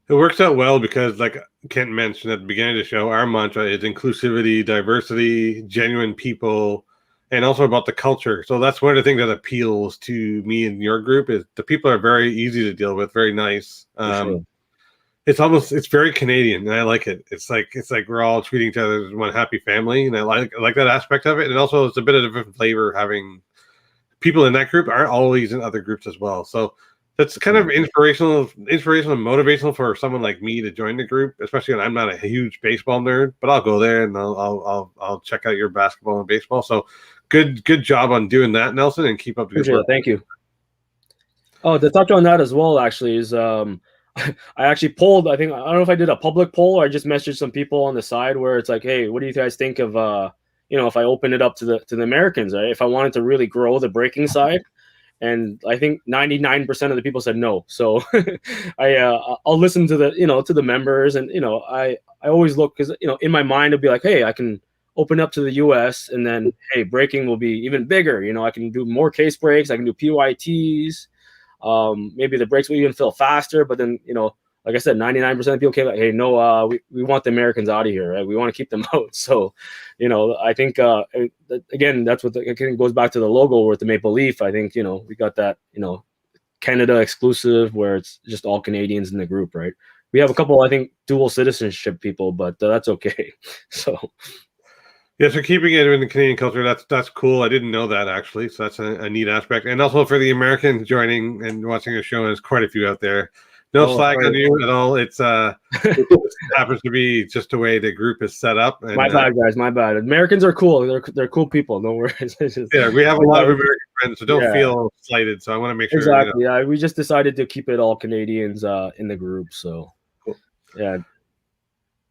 it works out well because, like Kent mentioned at the beginning of the show, our mantra is inclusivity, diversity, genuine people, and also about the culture. So that's one of the things that appeals to me and your group is the people are very easy to deal with, very nice. sure. It's very Canadian, and I like it. It's like we're all treating each other as one happy family, and I like that aspect of it. And also, it's a bit of a different flavor having people in that group aren't always in other groups as well. So that's kind of inspirational and motivational for someone like me to join the group, especially when I'm not a huge baseball nerd, but I'll go there and I'll check out your basketball and baseball. So good job on doing that, Nelson, and keep up the good work. Thank you. Oh, to touch on that as well, actually, is I actually polled. I don't know if I did a public poll or I just messaged some people on the side where it's like, hey, what do you guys think of if I open it up to the Americans, right? If I wanted to really grow the breaking side. And I think 99% of the people said no. So I'll listen to the members, and I always look because in my mind it'll be like, hey, I can open up to the U.S. and then hey, breaking will be even bigger. I can do more case breaks. I can do PYTs. Maybe the breaks will even feel faster. But then like I said, 99% of people came like, hey, no, we want the Americans out of here, right? We want to keep them out. So, I think, again, that's what it goes back to the logo with the Maple Leaf. I think, we got that, Canada exclusive where it's just all Canadians in the group, right? We have a couple, I think, dual citizenship people, but that's okay. So. Yeah, so keeping it in the Canadian culture, that's cool. I didn't know that, actually. So that's a neat aspect. And also for the Americans joining and watching the show, there's quite a few out there. No slag on you at all. It happens to be just the way the group is set up. And, my bad, guys. My bad. Americans are cool. They're cool people. No worries. Yeah, we have a lot of American friends, so don't feel slighted. So I want to make sure. Exactly. Yeah, we just decided to keep it all Canadians in the group. So, cool. Yeah.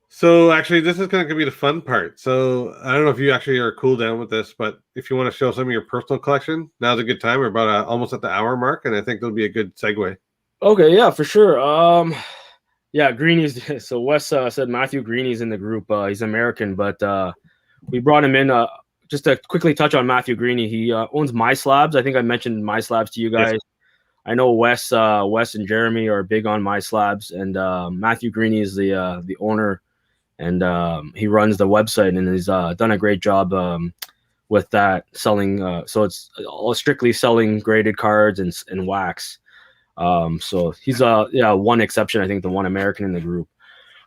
So actually, this is going to be the fun part. So I don't know if you actually are cool down with this, but if you want to show some of your personal collection, now's a good time. We're about almost at the hour mark, and I think it'll be a good segue. Okay, yeah, for sure. Yeah, Greeny's. So Wes said Matthew Greeny's in the group. He's American, but we brought him in. Just to quickly touch on Matthew Greeny, he owns My Slabs. I think I mentioned My Slabs to you guys. Yes. I know Wes and Jeremy are big on My Slabs, and Matthew Greeny is the owner, and he runs the website, and he's done a great job with that selling. So it's all strictly selling graded cards and wax. So he's one exception, I think, the one American in the group.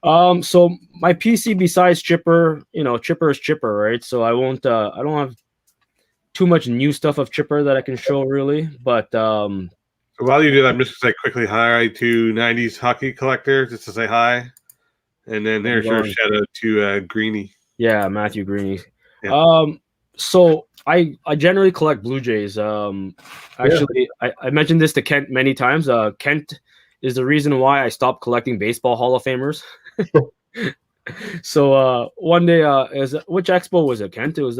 So my PC besides Chipper, Chipper is Chipper, right? So I won't I don't have too much new stuff of Chipper that I can show really, but so while you do that, I'm just gonna say quickly hi to 90s hockey collector, just to say hi. And then there's your shout out to Greeny. Yeah, Matthew Greeny. Yeah. So I generally collect Blue Jays. Actually, I mentioned this to Kent many times. Kent is the reason why I stopped collecting baseball Hall of Famers. So one day, which expo was it, Kent? It was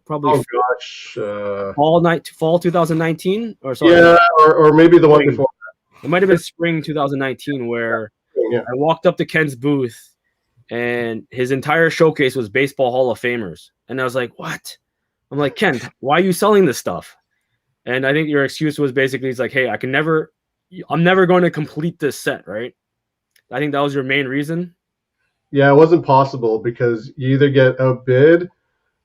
probably fall 2019 or something. Yeah, or maybe the one before. It might have been spring 2019 where I walked up to Kent's booth. And his entire showcase was baseball Hall of Famers. And I was like, what? I'm like, Ken, why are you selling this stuff? And I think your excuse was basically, it's like, hey, I'm never going to complete this set, right? I think that was your main reason. Yeah, it wasn't possible because you either get outbid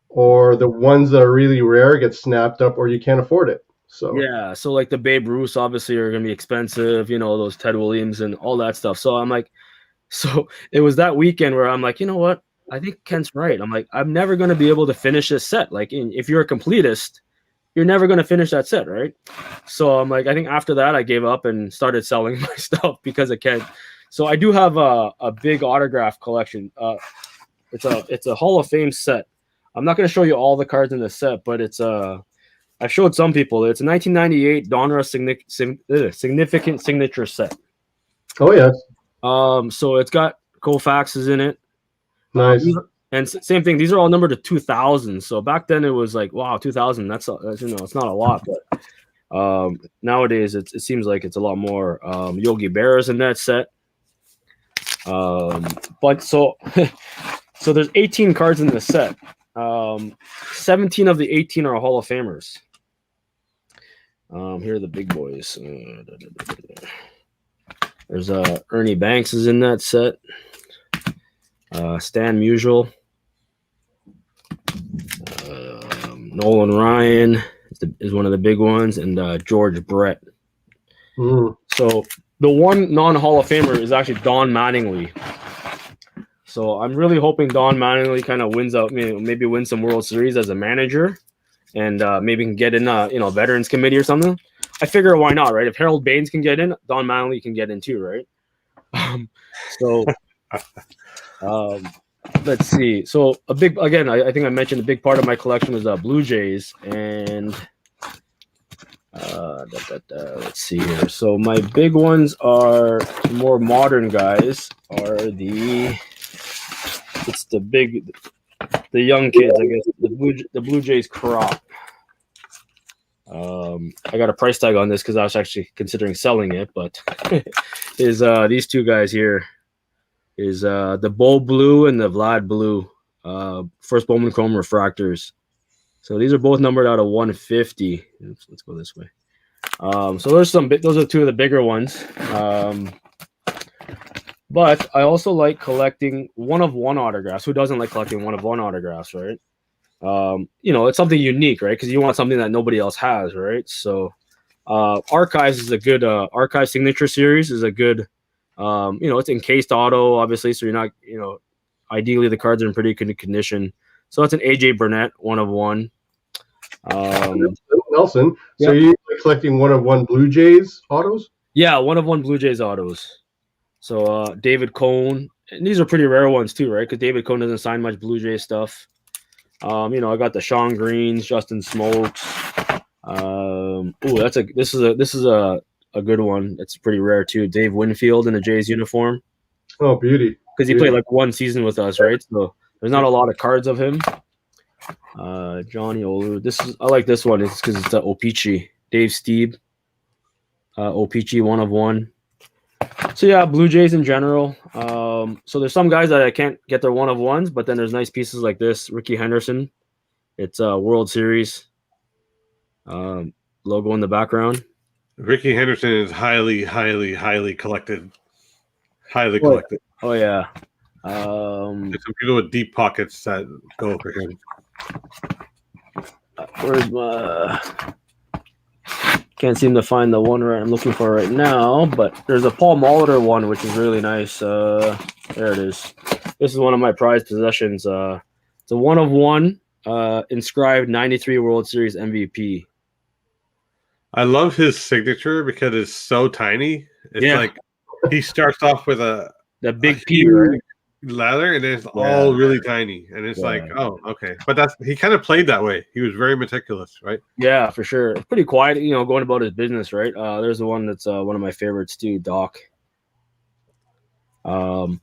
or the ones that are really rare get snapped up or you can't afford it. So yeah, so like the Babe Ruths obviously are going to be expensive, those Ted Williams and all that stuff. So I'm like, so it was that weekend where I'm like, you know what? I think Kent's right. I'm like, I'm never going to be able to finish this set. Like, if you're a completist, you're never going to finish that set, right? So I'm like, I think after that, I gave up and started selling my stuff because of Kent. So I do have a big autograph collection. It's a Hall of Fame set. I'm not going to show you all the cards in the set, but I showed some people. It's a 1998 Donruss significant signature set. Oh yes. So it's got Koufaxes in it. Nice. And same thing. These are all numbered to 2000. So back then it was like, wow, 2000. That's it's not a lot, but nowadays it seems like it's a lot more. Yogi Berra's in that set. But so so there's 18 cards in the set. 17 of the 18 are Hall of Famers. Here are the big boys. There's Ernie Banks is in that set. Stan Musial. Nolan Ryan is one of the big ones, and George Brett. So the one non-Hall of Famer is actually Don Mattingly. So I'm really hoping Don Mattingly kind of wins out, maybe win some World Series as a manager, and maybe can get in Veterans Committee or something. I figure why not, right? If Harold Baines can get in, Don Mattingly can get in too, right? Let's see. So I think I mentioned a big part of my collection was Blue Jays, and let's see here. So my big ones are more modern guys. Are the young kids, I guess. The Blue Jays crop. I got a price tag on this because I was actually considering selling it, but is these two guys here. Is the Bo Blue and the Vlad Blue, first Bowman Chrome refractors. So these are both numbered out of 150. Oops, let's go this way. So those are two of the bigger ones. But I also like collecting one-of-one autographs. Who doesn't like collecting one-of-one autographs, right? It's something unique, right? Because you want something that nobody else has, right? So Archives is a good Archive Signature Series is a good. It's encased auto, obviously, so you're not, ideally the cards are in pretty good condition. So that's an AJ Burnett 1-of-1. Nelson, yeah. So you're collecting 1-of-1 Blue Jays autos? Yeah, 1-of-1 Blue Jays autos. So David Cone, and these are pretty rare ones too, right? Because David Cone doesn't sign much Blue Jay stuff. I got the Sean Greens, Justin Smokes. This is a good one. It's pretty rare too. Dave Winfield in a Jays uniform. Oh, beauty! Because he played like one season with us, right? So there's not a lot of cards of him. Johnny Olu. I like this one. It's because it's Opeachy. Dave Steeb. Opeachy 1-of-1. So yeah, Blue Jays in general. So there's some guys that I can't get their 1-of-1s, but then there's nice pieces like this. Ricky Henderson. It's World Series. Logo in the background. Ricky Henderson is highly, highly, highly collected. Highly collected. Oh yeah. There's some people with deep pockets that go for him. Where's my? Can't seem to find the one I'm looking for right now, but there's a Paul Molitor one, which is really nice. There it is. This is one of my prized possessions. It's a 1-of-1 inscribed 93 World Series MVP. I love his signature because it's so tiny. It's like he starts off with the big P, right? Lather, and it's all really tiny, and it's like, oh, okay. But he kind of played that way. He was very meticulous, right? Yeah, for sure. Pretty quiet, going about his business, right? There's the one that's one of my favorites too, Doc. So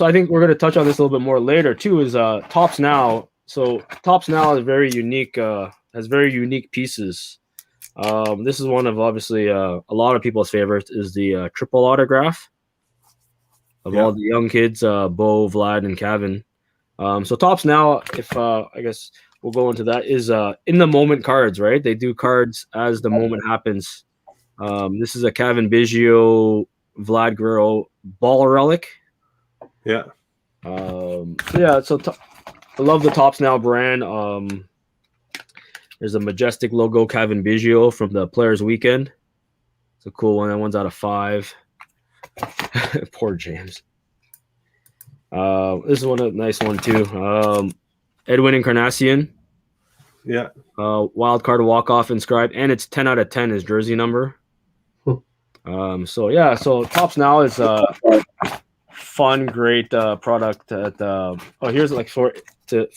I think we're gonna touch on this a little bit more later too. Is Topps Now? So Topps Now is very unique. Has very unique pieces. This is one of obviously a lot of people's favorites. Is the triple autograph of all the young kids, Bo, Vlad, and Kevin. So Topps Now, if I guess we'll go into that, is in the moment cards, right? They do cards as the moment happens. This is a Kevin Biggio, Vlad Guerrero ball relic. Yeah. So I love the Topps Now brand. There's a majestic logo, Kevin Biggio from the Players Weekend. It's a cool one. That one's out of 5. Poor James. This is a nice one too. Edwin Encarnacion. Yeah. Wild card walk-off inscribed, and it's 10 out of 10 his jersey number. So Topps Now is a fun, great product. Here's like for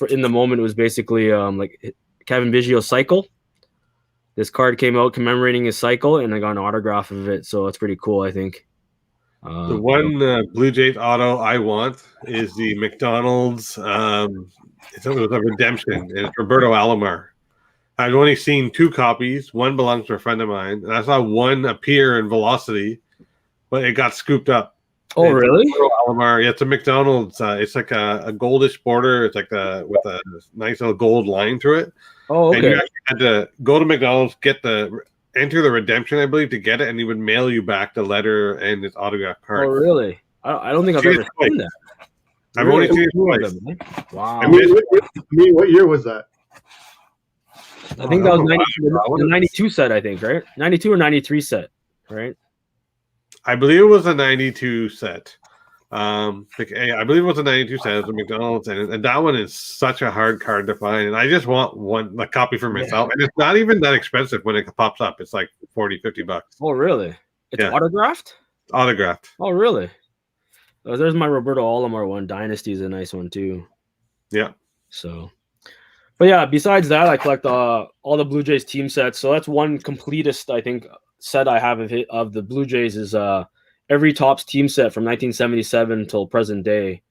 in the moment, it was basically like Kevin Biggio cycle. This card came out commemorating his cycle, and I got an autograph of it, so it's pretty cool, I think. The one Blue Jays auto I want is the McDonald's. It was a redemption, and it's Roberto Alomar. I've only seen 2 copies. One belongs to a friend of mine, and I saw one appear in Velocity, but it got scooped up. Oh, It's really? Alamar. Yeah, it's a McDonald's. It's like a goldish border. It's like with a nice little gold line through it. Oh, And you okay. actually had to go to McDonald's, enter the redemption, I believe, to get it, and he would mail you back the letter and his autograph Oh, card. really? I don't think I've Seen ever it twice. seen that. I've only seen it Two of twice. them, eh? Wow. I missed what year was that? I think that was the 92 set, I think, right? 92 or 93 set, right? I believe it was a 92 set. I believe it was a 92 set. It was a McDonald's, and that one is such a hard card to find. And I just want a copy for myself. And it's not even that expensive when it pops up. It's like $40-$50. Oh, really? It's autographed? Autographed. Oh, really? There's my Roberto Alomar one. Dynasty is a nice one, too. Yeah. So, but yeah, besides that, I collect all the Blue Jays team sets. So that's one completest, I think, set I have of the Blue Jays is every Topps team set from 1977 till present day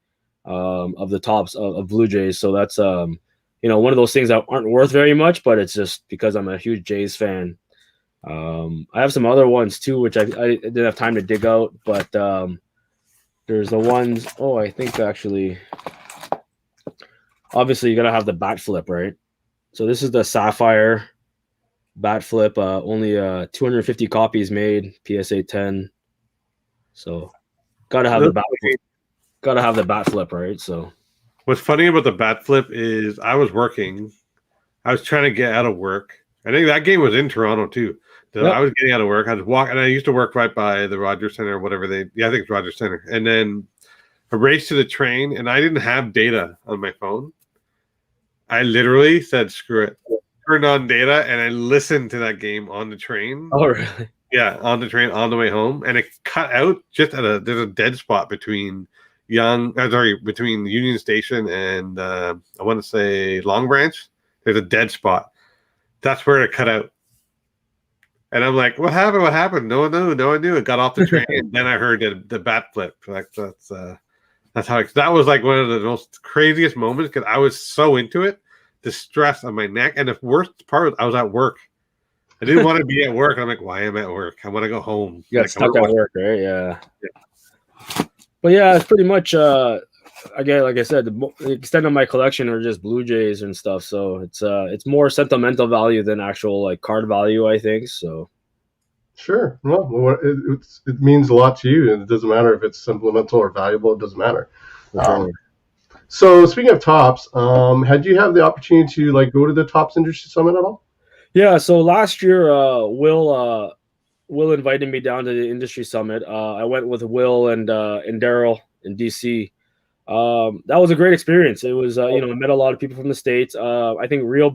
of the Topps of Blue Jays. So that's one of those things that aren't worth very much, but it's just because I'm a huge Jays fan. I have some other ones too, which I didn't have time to dig out, but there's the ones. Oh, I think actually, obviously you gotta have the bat flip, right? So this is the Sapphire bat flip. Only 250 copies made. PSA 10. So gotta have the bat flip. Gotta have the bat flip, right? So what's funny about the bat flip is I was working. I was trying to get out of work. I think that game was in Toronto too. So I was getting out of work. I was walking, and I used to work right by the Rogers Center or whatever I think it's Rogers Center. And then I raced to the train, and I didn't have data on my phone. I literally said, screw it. Turned on data, and I listened to that game on the train. Oh, really? Yeah, on the train on the way home, and it cut out just there's a dead spot between between Union Station and I want to say Long Branch. There's a dead spot. That's where it cut out. And I'm like, what happened? What happened? No one knew. It got off the train, and then I heard the bat flip. Like that's how that was like one of the most craziest moments because I was so into it. The stress on my neck, and the worst part was I was at work. I didn't want to be at work. I'm like, why am I at work? I want to go home. You got stuck at work, right? Yeah. But yeah, it's pretty much again, like I said, the extent of my collection are just Blue Jays and stuff. So it's more sentimental value than actual like card value, I think. So sure. Well, it means a lot to you, and it doesn't matter if it's sentimental or valuable. It doesn't matter. So speaking of Topps, had you have the opportunity to like go to the Topps Industry Summit at all? Yeah. So last year, Will invited me down to the Industry Summit. I went with Will and Daryl in DC. That was a great experience. It was, I met a lot of people from the States. I think Real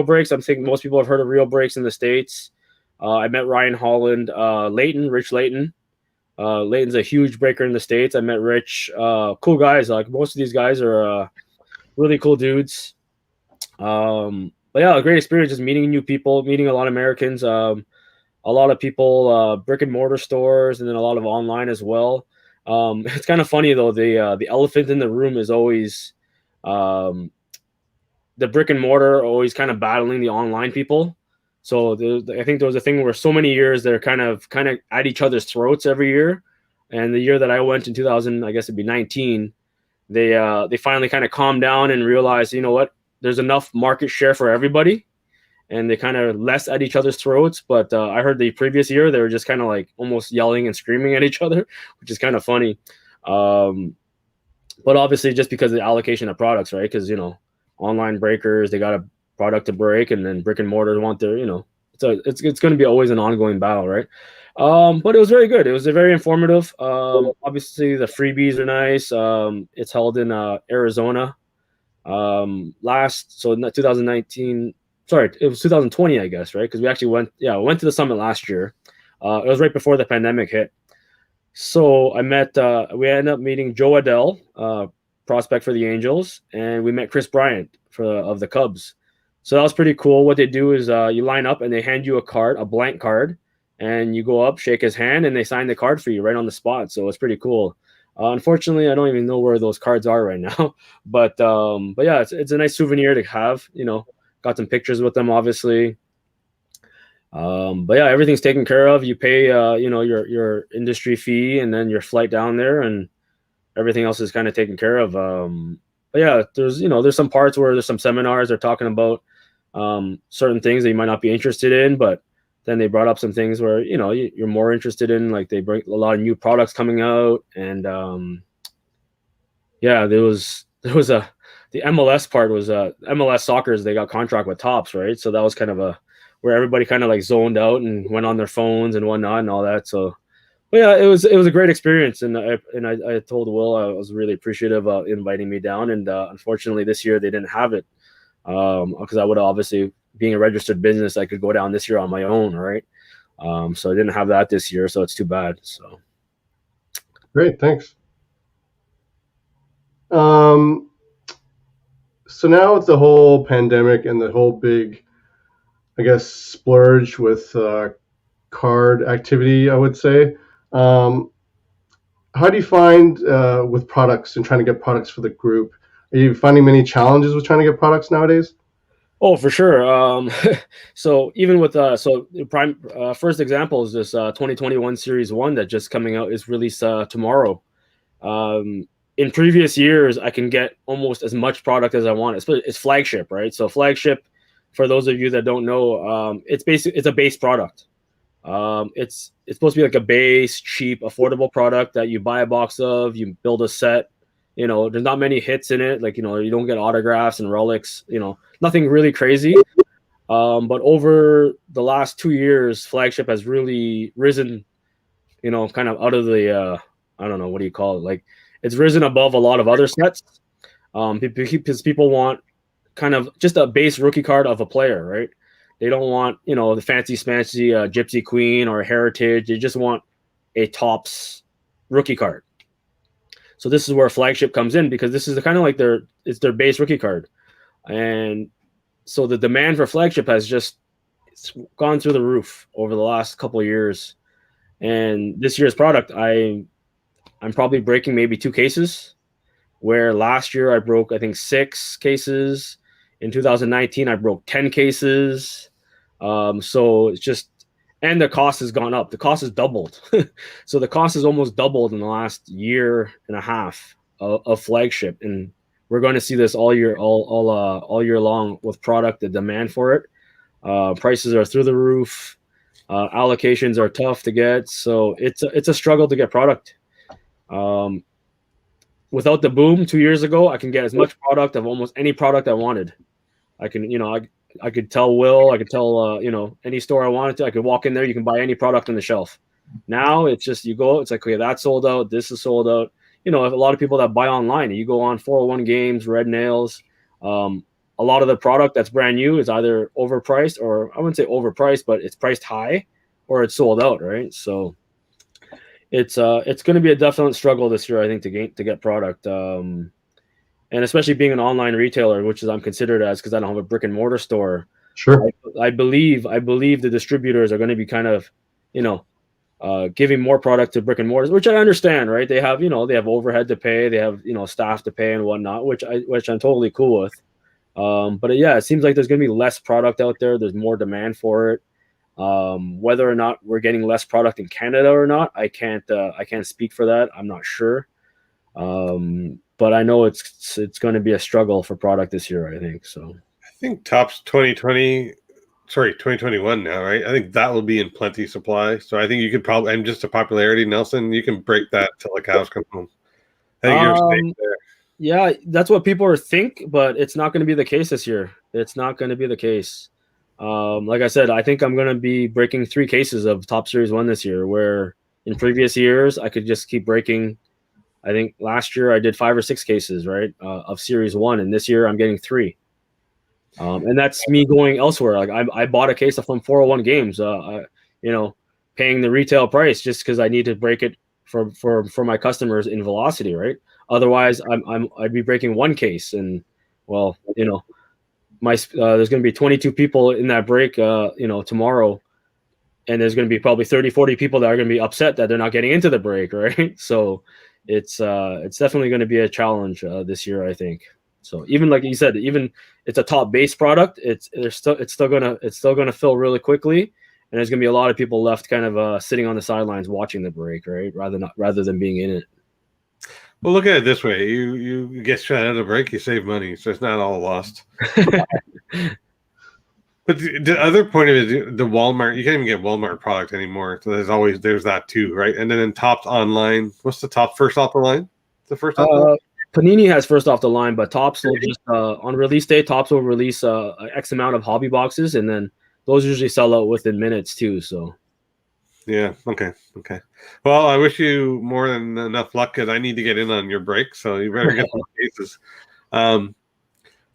Breaks. I'm thinking most people have heard of Real Breaks in the States. I met Ryan Holland, Rich Layton. Layton's a huge breaker in the States. I met Rich. Cool guys. Like most of these guys are really cool dudes. But yeah, a great experience just meeting new people, meeting a lot of Americans. A lot of people, brick and mortar stores, and then a lot of online as well. It's kind of funny though. The elephant in the room is always the brick and mortar always kind of battling the online people. So I think there was a thing where so many years they're kind of at each other's throats every year. And the year that I went in 2000, I guess it'd be 19, they finally kind of calmed down and realized, you know what, there's enough market share for everybody. And they kind of less at each other's throats. But I heard the previous year, they were just kind of like almost yelling and screaming at each other, which is kind of funny. But obviously just because of the allocation of products, right? Because, online breakers, they got a product to break, and then brick and mortars want their, it's going to be always an ongoing battle, right? But it was very good. It was very informative. Obviously the freebies are nice. It's held in Arizona. So 2019, sorry, it was 2020, I guess, right? Because we actually went to the summit last year. It was right before the pandemic hit. So we ended up meeting Joe Adell, prospect for the Angels, and we met Chris Bryant of the Cubs. So that was pretty cool. What they do is you line up and they hand you a blank card, and you go up, shake his hand, and they sign the card for you right on the spot. So it's pretty cool. Unfortunately, I don't even know where those cards are right now, but yeah, it's a nice souvenir to have. Got some pictures with them, obviously. But yeah, everything's taken care of. You pay, your industry fee and then your flight down there, and everything else is kind of taken care of. But yeah, there's some parts where there's some seminars they're talking about certain things that you might not be interested in, but then they brought up some things where you're more interested in, like they bring a lot of new products coming out, and yeah, there was the MLS part was MLS Soccer's, they got contract with Tops, right? So that was kind of where everybody kind of like zoned out and went on their phones and whatnot and all that. So, but yeah, it was a great experience, and I told Will I was really appreciative of inviting me down, and unfortunately this year they didn't have it, because I would obviously, being a registered business, I could go down this year on my own, right? So I didn't have that this year, so it's too bad. So Great, thanks. So now with the whole pandemic and the whole big, I guess, splurge with card activity, I would say. How do you find with products and trying to get products for the group? Are you finding many challenges with trying to get products nowadays? Oh, for sure. So even with so the prime first example is this 2021 Series 1 that just coming out, is released tomorrow. In previous years, I can get almost as much product as I want. It's flagship, right? So flagship, for those of you that don't know, it's a base product. It's supposed to be like a base, cheap, affordable product that you buy a box of, you build a set. There's not many hits in it. Like, you don't get autographs and relics, nothing really crazy. But over the last 2 years, flagship has really risen, kind of out of the, I don't know, what do you call it? Like, it's risen above a lot of other sets. Because people want kind of just a base rookie card of a player, right? They don't want, the fancy smancy Gypsy Queen or Heritage. They just want a Topps rookie card. So this is where flagship comes in, because this is kind of like it's their base rookie card. And so the demand for flagship has just gone through the roof over the last couple of years. And this year's product, I'm probably breaking maybe 2 cases, where last year I broke, I think, 6 cases. In 2019, I broke 10 cases. So it's just, and the cost has gone up. The cost has doubled. So the cost has almost doubled in the last year and a half of flagship. And we're going to see this all year long with product, the demand for it. Prices are through the roof. Allocations are tough to get. So it's a struggle to get product. Without the boom 2 years ago, I can get as much product of almost any product I wanted. I can, I could tell Will, I could tell, any store I wanted to. I could walk in there, you can buy any product on the shelf. Now it's just, you go, it's like, okay, that's sold out, this is sold out. A lot of people that buy online, you go on 401 Games, Red Nails. A lot of the product that's brand new is either overpriced, or I wouldn't say overpriced, but it's priced high, or it's sold out, right? So it's going to be a definite struggle this year, I think, to get product. And especially being an online retailer, which is I'm considered as, because I don't have a brick and mortar store. Sure. I believe the distributors are going to be kind of, giving more product to brick and mortars, which I understand, right? They have, they have overhead to pay, they have, staff to pay and whatnot, which I'm totally cool with. But yeah, it seems like there's going to be less product out there. There's more demand for it. Whether or not we're getting less product in Canada or not, I can't speak for that. I'm not sure. But I know it's going to be a struggle for product this year, I think. So I think Topps 2021 now, right? I think that will be in plenty supply. So I think you could probably, and just a popularity, Nelson, you can break that till the cows come home. I think you're safe there. Yeah, that's what people think, but it's not going to be the case this year. It's not going to be the case. Like I said, I think I'm going to be breaking 3 cases of Topps Series 1 this year, where in previous years I could just keep breaking. I think last year I did 5 or 6 cases, right, of Series 1, and this year I'm getting 3. And that's me going elsewhere. Like I bought a case from 401 Games, paying the retail price just because I need to break it for my customers in velocity, right? Otherwise, I'd be breaking 1 case, and well, there's going to be 22 people in that break, tomorrow, and there's going to be probably 30, 40 people that are going to be upset that they're not getting into the break, right? So it's definitely going to be a challenge this year, I think. So even like you said, even it's a top base product, it's still gonna fill really quickly, and there's gonna be a lot of people left kind of sitting on the sidelines watching the break, right? Rather than being in it. Well, look at it this way: you get shut out of the break, you save money, so it's not all lost. But the other point of it is the Walmart. You can't even get Walmart product anymore. So there's that too, right? And then in Topps online, what's the top first off the line? The first off the line? Panini has first off the line, but Topps will just on release day. Topps will release X amount of hobby boxes, and then those usually sell out within minutes too. So yeah, okay. Well, I wish you more than enough luck because I need to get in on your break, so you better get some cases.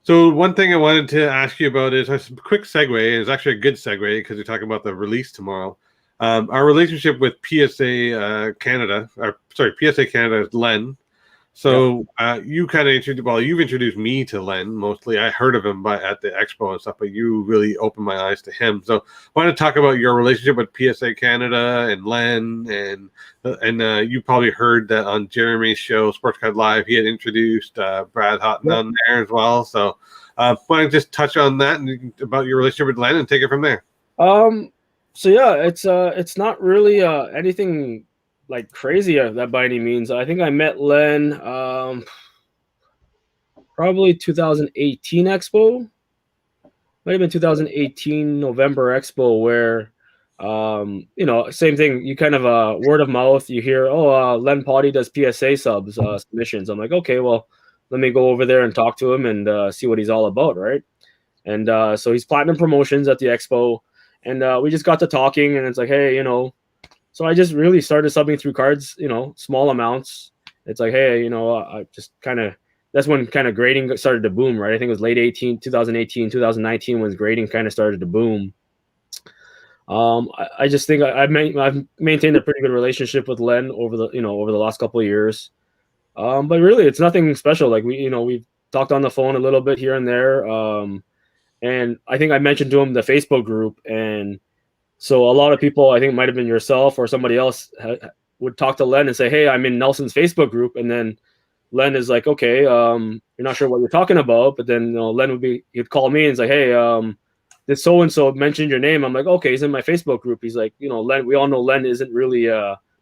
So one thing I wanted to ask you about is a quick segue. It's actually a good segue because you're talking about the release tomorrow. Our relationship with PSA Canada, PSA Canada is Len. So you kind of you've introduced me to Len mostly. I heard of him at the expo and stuff, but you really opened my eyes to him. So I want to talk about your relationship with PSA Canada and Len, and you probably heard that on Jeremy's show, Sports Card Live, he had introduced Brad Houghton on there as well. So why don't you just touch on that and about your relationship with Len and take it from there? So yeah, it's not really anything like crazy that by any means. I think I met Len probably 2018 Expo. Might have been 2018 November Expo where same thing. You kind of word of mouth, you hear, Len Potty does PSA submissions. I'm like, okay, well, let me go over there and talk to him and see what he's all about, right? And so he's Platinum Promotions at the Expo, and we just got to talking, and it's like, hey, so I just really started subbing through cards, small amounts. It's like, hey, I just that's when kind of grading started to boom, right? I think it was late 2018, 2019 when grading kind of started to boom. I just think I've maintained a pretty good relationship with Len over the last couple of years. But really, it's nothing special. Like we've talked on the phone a little bit here and there. And I think I mentioned to him the Facebook group, and so a lot of people, I think it might have been yourself or somebody else, would talk to Len and say, hey, I'm in Nelson's Facebook group. And then Len is like, okay, you're not sure what you're talking about. But then Len he'd call me and say, hey, this so-and-so mentioned your name. I'm like, okay, he's in my Facebook group. He's like, Len, we all know Len isn't really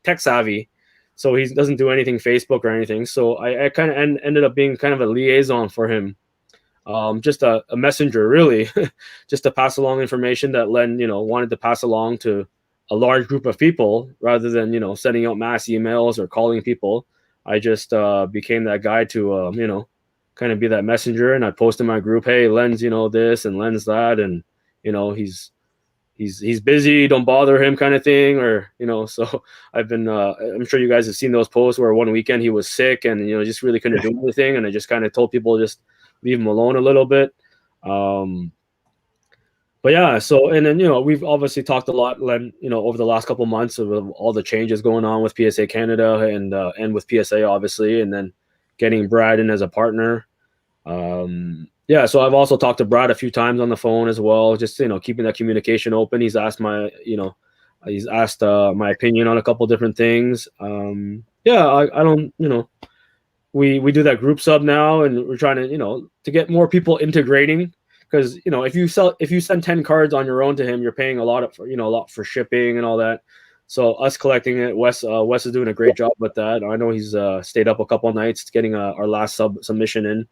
tech savvy. So he doesn't do anything Facebook or anything. So I kind of ended up being kind of a liaison for him. Just a messenger, really, just to pass along information that Len, wanted to pass along to a large group of people rather than, sending out mass emails or calling people. I just became that guy to, kind of be that messenger. And I post in my group, hey, Len's, this and Len's that. And, he's busy, don't bother him kind of thing. Or, so I've been, I'm sure you guys have seen those posts where one weekend he was sick and, just really couldn't do anything. And I just kind of told people just leave him alone a little bit. But yeah, so, and then, we've obviously talked a lot, Len, over the last couple of months of all the changes going on with PSA Canada and with PSA, obviously, and then getting Brad in as a partner. Yeah, so I've also talked to Brad a few times on the phone as well, just, keeping that communication open. He's asked my opinion on a couple different things. Yeah, I don't, we do that group sub now, and we're trying to, to get more people integrating. Because if you send 10 cards on your own to him, you're paying a lot for shipping and all that. So us collecting it, Wes is doing a great job with that. I know he's stayed up a couple of nights getting our last submission in.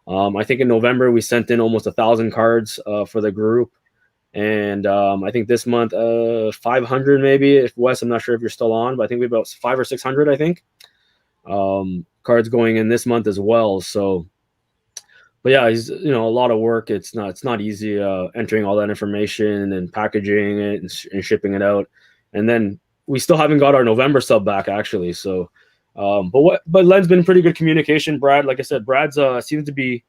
I think in November we sent in almost 1,000 cards for the group, and I think this month 500 maybe. If Wes, I'm not sure if you're still on, but I think we have about 500 or 600. I think cards going in this month as well. So. But yeah, he's a lot of work. It's not easy entering all that information and packaging it and shipping it out. And then we still haven't got our November sub back actually. So, but Len's been pretty good communication. Brad, like I said, Brad's seems to be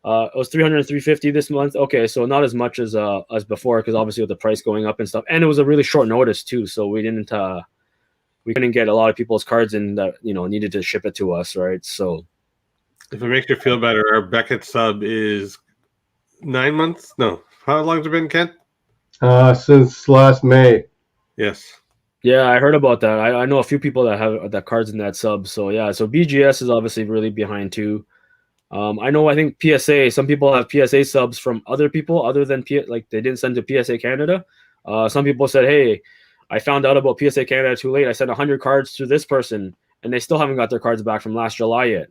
it was 300 and 350 this month. Okay, so not as much as before because obviously with the price going up and stuff, and it was a really short notice too. So we couldn't get a lot of people's cards in that needed to ship it to us, right? So. If it makes you feel better, our Beckett sub is 9 months. No, how long has it been, Kent? Since last May. Yes. Yeah, I heard about that. I know a few people that have that cards in that sub. So yeah, so BGS is obviously really behind too. I think PSA. Some people have PSA subs from other people other than like they didn't send to PSA Canada. Some people said, hey, I found out about PSA Canada too late. I sent 100 cards to this person, and they still haven't got their cards back from last July yet.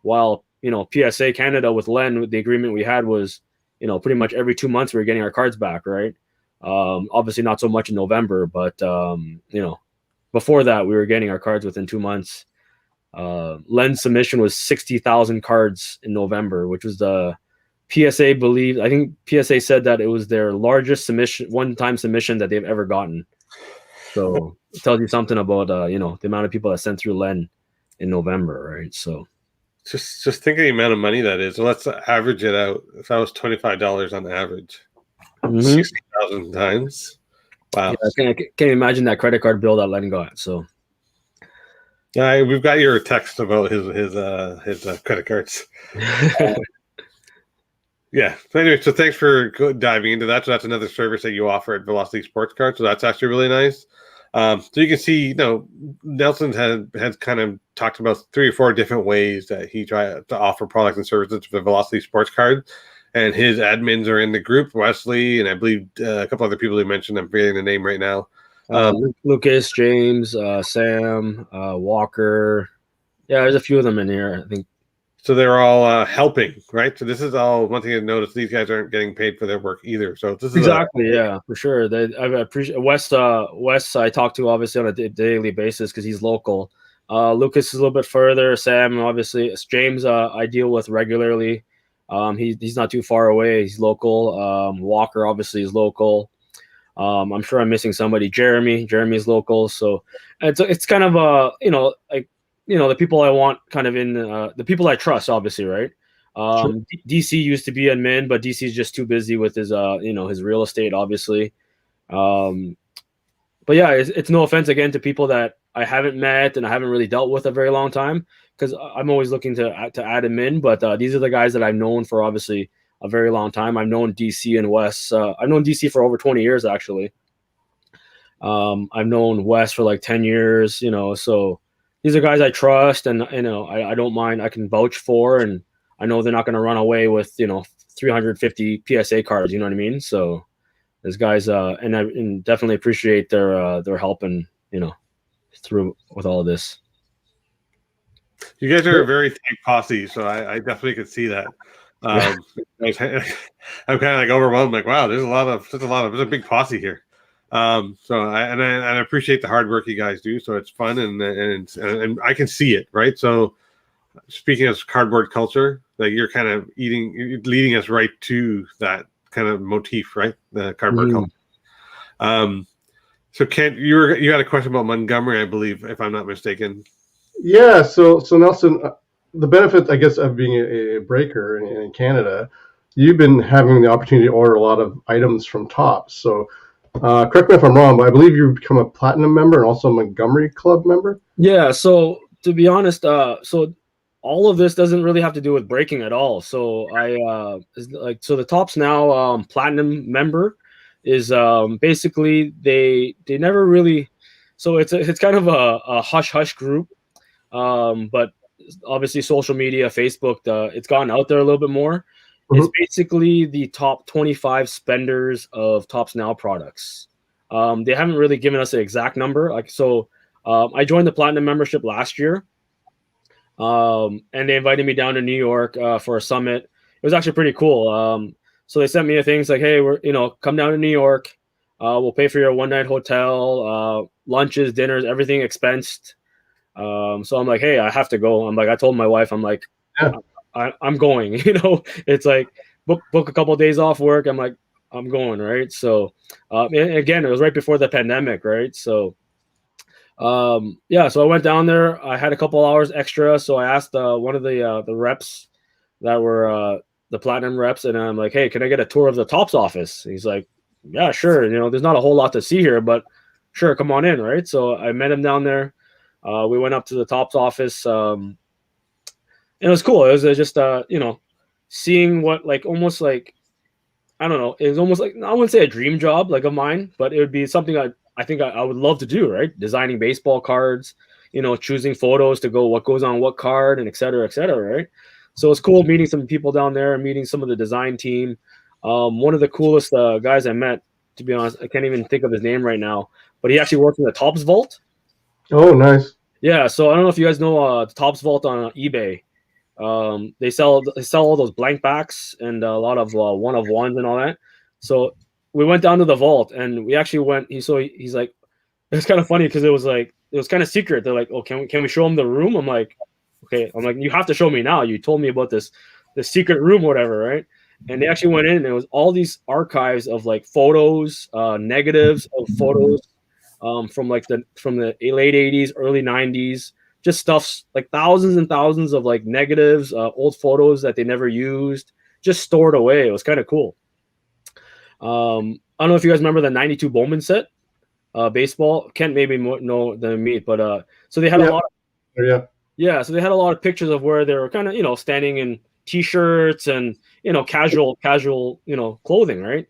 While, PSA Canada with Len, the agreement we had was, pretty much every 2 months we were getting our cards back, right? Obviously not so much in November, but, before that, we were getting our cards within 2 months. Len's submission was 60,000 cards in November, which was the PSA believed. I think PSA said that it was their largest one-time submission that they've ever gotten. So it tells you something about the amount of people that sent through Len in November, right? So just think of the amount of money that is. Let's average it out. If that was $25 on average, 60,000 times. Wow! Yeah, I can't imagine that credit card bill that Len got. So we've got your text about his credit cards. Yeah. So anyway, so thanks for diving into that. So that's another service that you offer at Velocity Sports Cards. So that's actually really nice. So you can see, Nelson has kind of talked about 3 or 4 different ways that he tried to offer products and services to the Velocity Sports Card. And his admins are in the group, Wesley, and I believe a couple other people he mentioned. I'm forgetting the name right now. Lucas, James, Sam, Walker. Yeah, there's a few of them in here, I think. So they're all helping, right? So this is all one thing to notice. These guys aren't getting paid for their work either. So this is exactly, yeah, for sure. I appreciate Wes. I talk to obviously on a daily basis because he's local. Lucas is a little bit further. Sam, obviously. James, I deal with regularly. He's not too far away. He's local. Walker obviously is local. I'm sure I'm missing somebody. Jeremy's local. So it's kind of the people I want kind of in the people I trust, obviously, right? Sure. DC used to be admin, but DC is just too busy with his his real estate, obviously. But yeah, it's no offense again to people that I haven't met and I haven't really dealt with a very long time, because I'm always looking to add them in. But these are the guys that I've known for obviously a very long time. I've known DC and Wes. I've known DC for over 20 years, actually. I've known Wes for like 10 years, so these are guys I trust, and I don't mind. I can vouch for, and I know they're not going to run away with 350 PSA cards. You know what I mean? So these guys, and I definitely appreciate their help and through with all of this. You guys are a very tight posse, so I definitely could see that. I'm kind of like overwhelmed. Like, wow, there's a big posse here. So I appreciate the hard work you guys do. So it's fun and I can see it, right? So speaking of cardboard culture, like you're kind of leading us right to that kind of motif, right? The cardboard culture. So Kent, you had a question about Montgomery, I believe, if I'm not mistaken. Yeah. So Nelson, the benefit, I guess, of being a breaker in Canada, you've been having the opportunity to order a lot of items from Tops. So correct me if I'm wrong, but I believe you've become a platinum member and also a Montgomery Club member. Yeah. So to be honest, so all of this doesn't really have to do with breaking at all. So so the Tops Now platinum member is basically they never really. So it's kind of a hush group, but obviously social media, Facebook, it's gone out there a little bit more. It's basically the top 25 spenders of Tops Now products. They haven't really given us an exact number. I joined the platinum membership last year, and they invited me down to New York for a summit. It was actually pretty cool. So they sent me a thing like, hey, come down to New York. We'll pay for your one-night hotel, lunches, dinners, everything expensed. So I'm like, hey, I have to go. I told my wife, I'm like, yeah. I'm going, it's like book a couple of days off work. I'm like, I'm going. Right. So, and again, it was right before the pandemic. Right. So, so I went down there, I had a couple hours extra. So I asked, one of the reps that were, the platinum reps. And I'm like, hey, can I get a tour of the Tops office? He's like, yeah, sure. There's not a whole lot to see here, but sure. Come on in. Right. So I met him down there. We went up to the Tops office. And it was cool. It was just, seeing what, almost like, I don't know. It was almost like, I wouldn't say a dream job of mine, but it would be something I think I would love to do, right? Designing baseball cards, choosing photos to go, what goes on what card, and et cetera, right? So it's cool meeting some people down there and meeting some of the design team. One of the coolest guys I met, to be honest. I can't even think of his name right now, but he actually works in the Topps Vault. Oh, nice. Yeah, so I don't know if you guys know the Topps Vault on eBay. They sell all those blank backs and a lot of one of ones and all that. So we went down to the vault and we actually went. He's like, it's kind of funny because it was kind of secret. They're like, oh, can we show him the room? I'm like, okay. I'm like, you have to show me now. You told me about this secret room, whatever, right? And they actually went in and it was all these archives of like photos, negatives of photos from the late 80s, early 90s, just stuff like thousands and thousands of like negatives, old photos that they never used, just stored away. It was kind of cool. I don't know if you guys remember the 92 Bowman set, baseball. Kent maybe more know than me, but so they had a lot of, so they had a lot of pictures of where they were kind of, standing in t-shirts and, casual, clothing, right?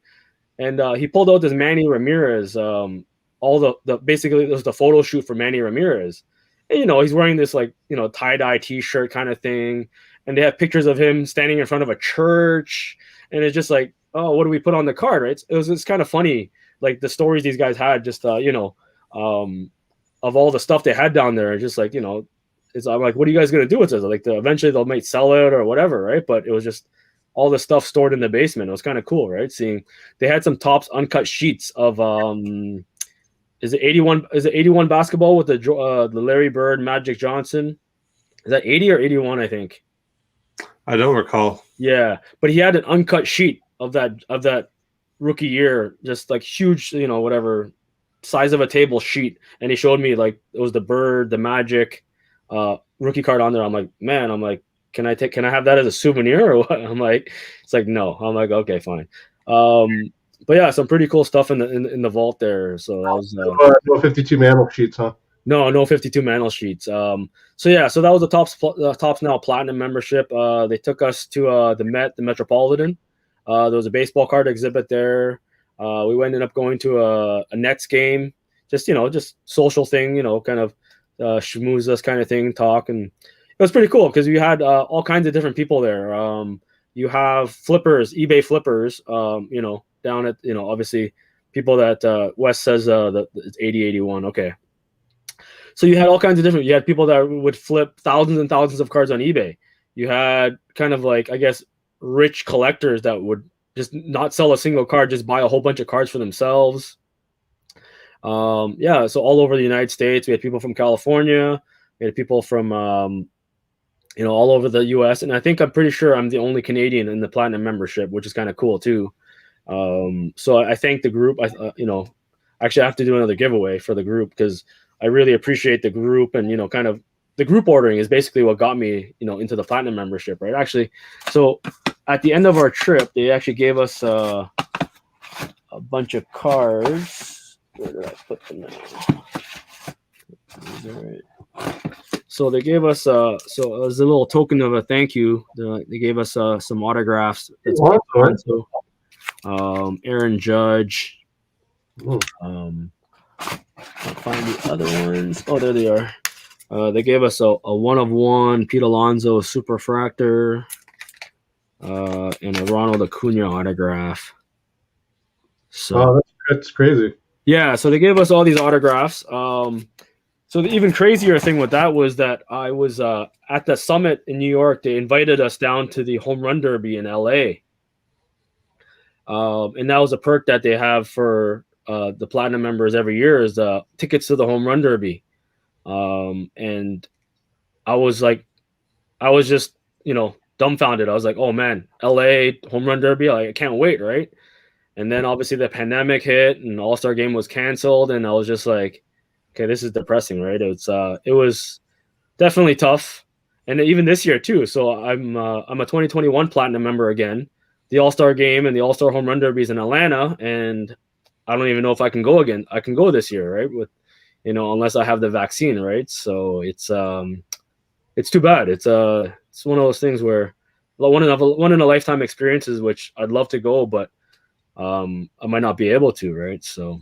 And he pulled out this Manny Ramirez, all the basically it was the photo shoot for Manny Ramirez. And, he's wearing this like, tie-dye t-shirt kind of thing. And they have pictures of him standing in front of a church. And it's just like, oh, what do we put on the card, right? It's kind of funny, like the stories these guys had, just of all the stuff they had down there. Just like, I'm like, what are you guys gonna do with this? Like, eventually they might sell it or whatever, right? But it was just all the stuff stored in the basement. It was kind of cool, right? Seeing they had some Topps uncut sheets of is it 81? Is it 81 basketball with the Larry Bird, Magic Johnson? Is that 80 or 81? I think. I don't recall. Yeah, but he had an uncut sheet of that rookie year, just like huge, whatever size of a table sheet, and he showed me like it was the Bird, the Magic, rookie card on there. I'm like, man, can I have that as a souvenir or what? I'm like, it's like no. I'm like, okay, fine. But yeah, some pretty cool stuff in the vault there. So that was no 52 mantle sheets, huh? No 52 mantle sheets. So that was the Topps Now Platinum membership. They took us to the Metropolitan. There was a baseball card exhibit there. We ended up going to a Nets game, just social thing, kind of schmooze us kind of thing, talk, and it was pretty cool because we had all kinds of different people there. You have flippers, eBay flippers, down at, obviously people that Wes says that it's 8081. Okay. So you had all kinds of you had people that would flip thousands and thousands of cards on eBay. You had kind of like, I guess, rich collectors that would just not sell a single card, just buy a whole bunch of cards for themselves. So all over the United States, we had people from California, we had people from, all over the US. And I'm pretty sure I'm the only Canadian in the Platinum membership, which is kind of cool too. So I thank the group. Actually I have to do another giveaway for the group because I really appreciate the group, and, kind of the group ordering is basically what got me, into the Platinum membership, right? Actually, so at the end of our trip, they actually gave us a bunch of cards. Where did I put them in? So they gave us so as a little token of a thank you, they gave us some autographs. Aaron Judge. I'll find the other ones. Oh, there they are. They gave us a one of one Pete Alonso Superfractor, and a Ronald Acuna autograph. So that's crazy. Yeah, so they gave us all these autographs. So the even crazier thing with that was that I was at the summit in New York. They invited us down to the Home Run Derby in LA. And that was a perk that they have for the Platinum members every year is tickets to the Home Run Derby. And I was just, dumbfounded. I was like, oh man, LA Home Run Derby. I can't wait. Right. And then obviously the pandemic hit and All-Star game was canceled. And I was just like, okay, this is depressing. Right. It was definitely tough. And even this year too. So I'm a 2021 Platinum member again. The All-Star game and the All-Star Home Run Derby is in Atlanta. And I don't even know if I can go again. I can go this year, right? With, unless I have the vaccine, right? So it's too bad. It's one of those things where one in a lifetime experiences, which I'd love to go, but I might not be able to, right? So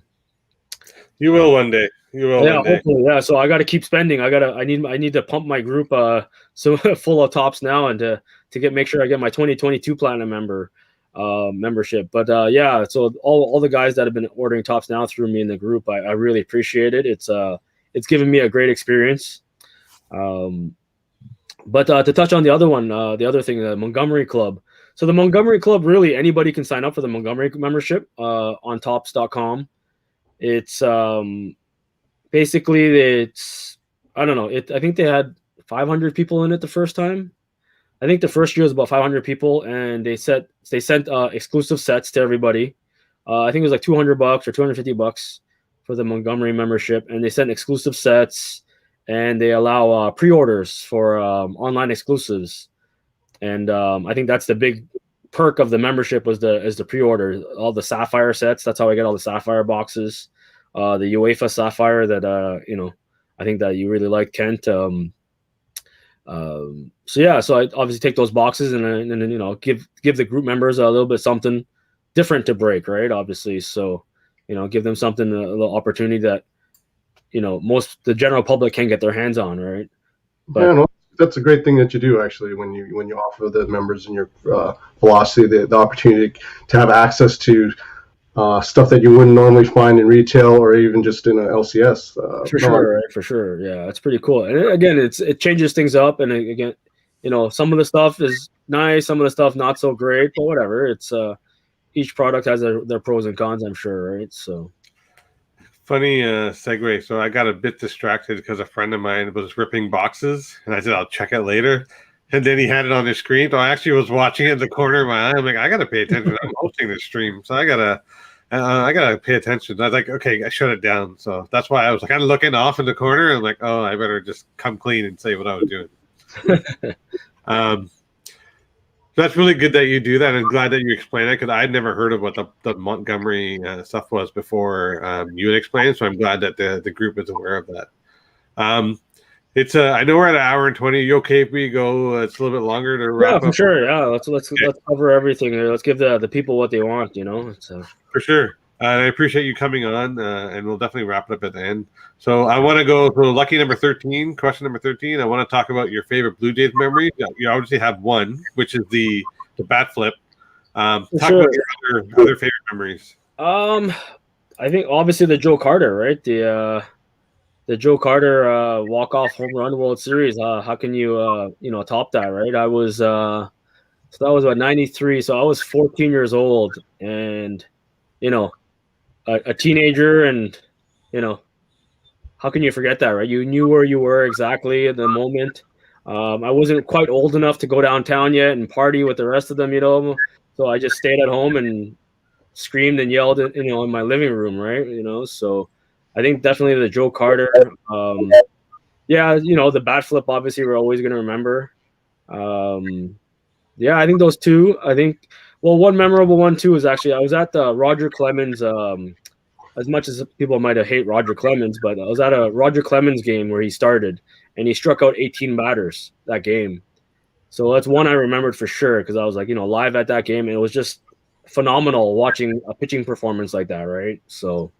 you will one day. You will one day. Hopefully, yeah. So I got to keep spending. I need to pump my group so full of Topps Now and to make sure I get my 2022 Platinum member. membership. But yeah, so all the guys that have been ordering tops now through me in the group, I really appreciate it. It's given me a great experience. But to touch on the other one, the other thing, the Montgomery Club. So the Montgomery Club, really anybody can sign up for the Montgomery membership on tops.com. It's basically I don't know. I think they had 500 people in it the first time. I think the first year was about 500 people, and they sent exclusive sets to everybody. I think it was like $200 or $250 for the Montgomery membership, and they sent exclusive sets, and they allow pre-orders for online exclusives. And I think that's the big perk of the membership is the pre-order. All the Sapphire sets. That's how I get all the Sapphire boxes. The UEFA Sapphire that I think that you really like, Kent. So I obviously take those boxes and then give the group members a little bit something different to break, right? Obviously, so give them something, a little opportunity that the general public can get their hands on, right? But yeah, no, that's a great thing that you do, actually, when you offer the members in your velocity the opportunity to have access to stuff that you wouldn't normally find in retail or even just in an LCS. For sure. Yeah, it's pretty cool. And again, it changes things up. And again, some of the stuff is nice, some of the stuff not so great, but whatever. It's each product has their pros and cons, I'm sure, right? So funny segue. So I got a bit distracted because a friend of mine was ripping boxes, and I said I'll check it later. And then he had it on the screen. So I actually was watching it in the corner of my eye. I'm like, I gotta pay attention. I'm hosting this stream, so I gotta pay attention. I was like, okay, I shut it down. So that's why I was kind of looking off in the corner. I'm like, oh, I better just come clean and say what I was doing. That's really good that you do that. I'm glad that you explained it because I'd never heard of what the Montgomery stuff was before you had explained. So I'm glad that the group is aware of that. I know we're at an hour and 20. Are you okay if we go? It's a little bit longer to wrap up. For sure. Yeah, let's cover everything. Let's give the people what they want. For sure. I appreciate you coming on, and we'll definitely wrap it up at the end. So I want to go for lucky number 13, question number 13. I want to talk about your favorite Blue Jays memory. You obviously have one, which is the bat flip. Talk about your other favorite memories. I think obviously the Joe Carter, right? The Joe Carter walk-off home run World Series. How can you top that, right? I was so that was about 93. So I was 14 years old, and a teenager, and how can you forget that, right? You knew where you were exactly at the moment. I wasn't quite old enough to go downtown yet and party with the rest of them, so I just stayed at home and screamed and yelled in my living room, right? So I think definitely the Joe Carter. The bat flip obviously we're always going to remember. I think those two. I think one memorable one too is actually I was at the Roger Clemens. As much as people might have hate Roger Clemens, but I was at a Roger Clemens game where he started and he struck out 18 batters that game. So that's one I remembered for sure because I was live at that game, and it was just phenomenal watching a pitching performance like that, right? So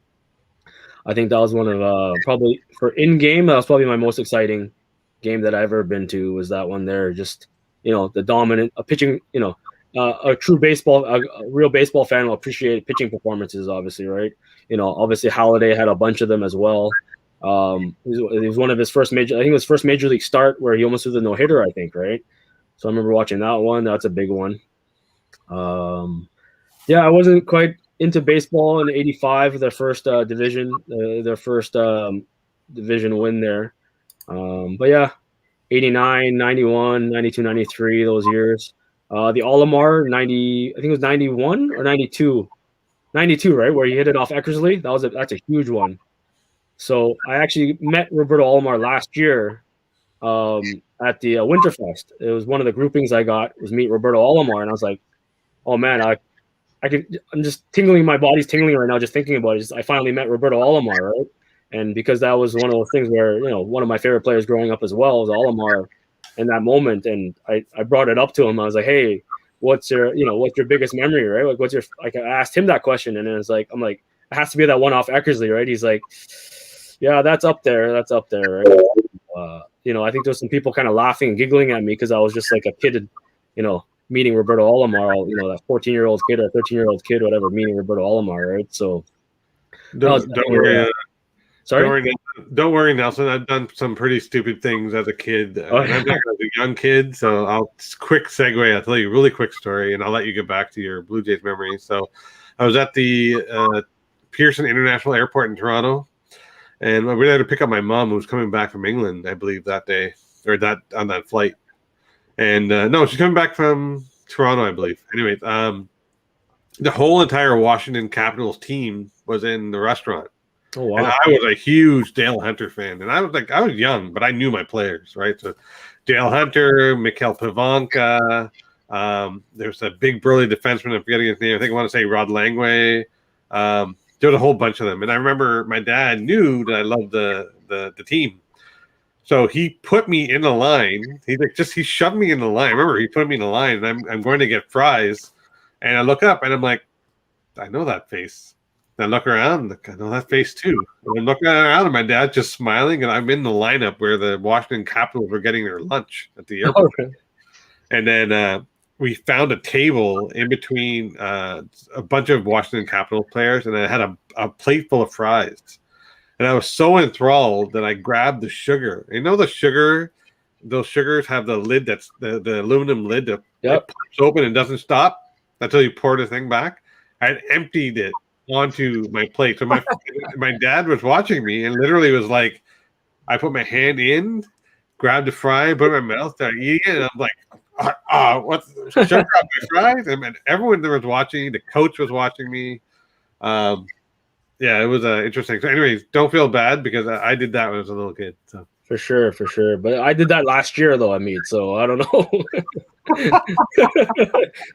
I think that was one of probably for in game, that was probably my most exciting game that I've ever been to, was that one there. Just the dominant pitching, a true baseball, a real baseball fan will appreciate pitching performances, obviously, right? Obviously Halladay had a bunch of them as well. It was one of his first first major league start where he almost threw the no-hitter, I think, right? So I remember watching that one. That's a big one. I wasn't quite into baseball in '85, their first division win there. 89, 91, 92, 93, those years. The Alomar 90, I think it was 91 or 92. 92, right? Where he hit it off Eckersley. That's a huge one. So I actually met Roberto Alomar last year at the Winterfest. It was one of the groupings I got was meet Roberto Alomar, and I was like, oh man, I'm just tingling. My body's tingling right now just thinking about it. I finally met Roberto Alomar, right? And because that was one of those things where one of my favorite players growing up as well was Alomar in that moment, and I brought it up to him. I was like, hey, what's your biggest memory, right? Like, I asked him that question, and I'm like, it has to be that one off Eckersley, right? He's like, yeah, that's up there, right? I think there's some people kind of laughing and giggling at me because I was just like a kid, meeting Roberto Alomar, that 14-year-old kid or 13-year-old kid, whatever, meeting Roberto Alomar, right? So Don't worry. sorry. Don't worry, Nelson. I've done some pretty stupid things as a kid, and I'm not as a young kid. So quick segue. I'll tell you a really quick story, and I'll let you get back to your Blue Jays memories. So, I was at the Pearson International Airport in Toronto, and we had to pick up my mom, who was coming back from England, I believe, that day or on that flight. And no, she's coming back from Toronto, I believe. Anyways, the whole entire Washington Capitals team was in the restaurant. Oh, wow. And I was a huge Dale Hunter fan, and I was young, but I knew my players, right? So Dale Hunter, Mikhail Pavanka, there's a big burly defenseman. I'm forgetting his name. I think I want to say Rod Langway. There was a whole bunch of them, and I remember my dad knew that I loved the team, so he put me in the line. He shoved me in the line. I remember he put me in the line, and I'm going to get fries, and I look up, and I'm like, I know that face. And I look around, I know that face too. And I'm looking around, and my dad's just smiling, and I'm in the lineup where the Washington Capitals were getting their lunch at the airport. Okay. And then we found a table in between a bunch of Washington Capitals players, and I had a plate full of fries. And I was so enthralled that I grabbed the sugar. You know the sugar? Those sugars have the lid that's the aluminum lid that pops open and doesn't stop until you pour the thing back. I had emptied it onto my plate. So my dad was watching me and literally was like, I put my hand in, grabbed a fry, put it in my mouth, started eating it, and I'm like, what's sugar on my fries? And everyone there was watching. The coach was watching me. Yeah, it was interesting. So anyways, don't feel bad because I did that when I was a little kid. So For sure. But I did that last year, though, so I don't know.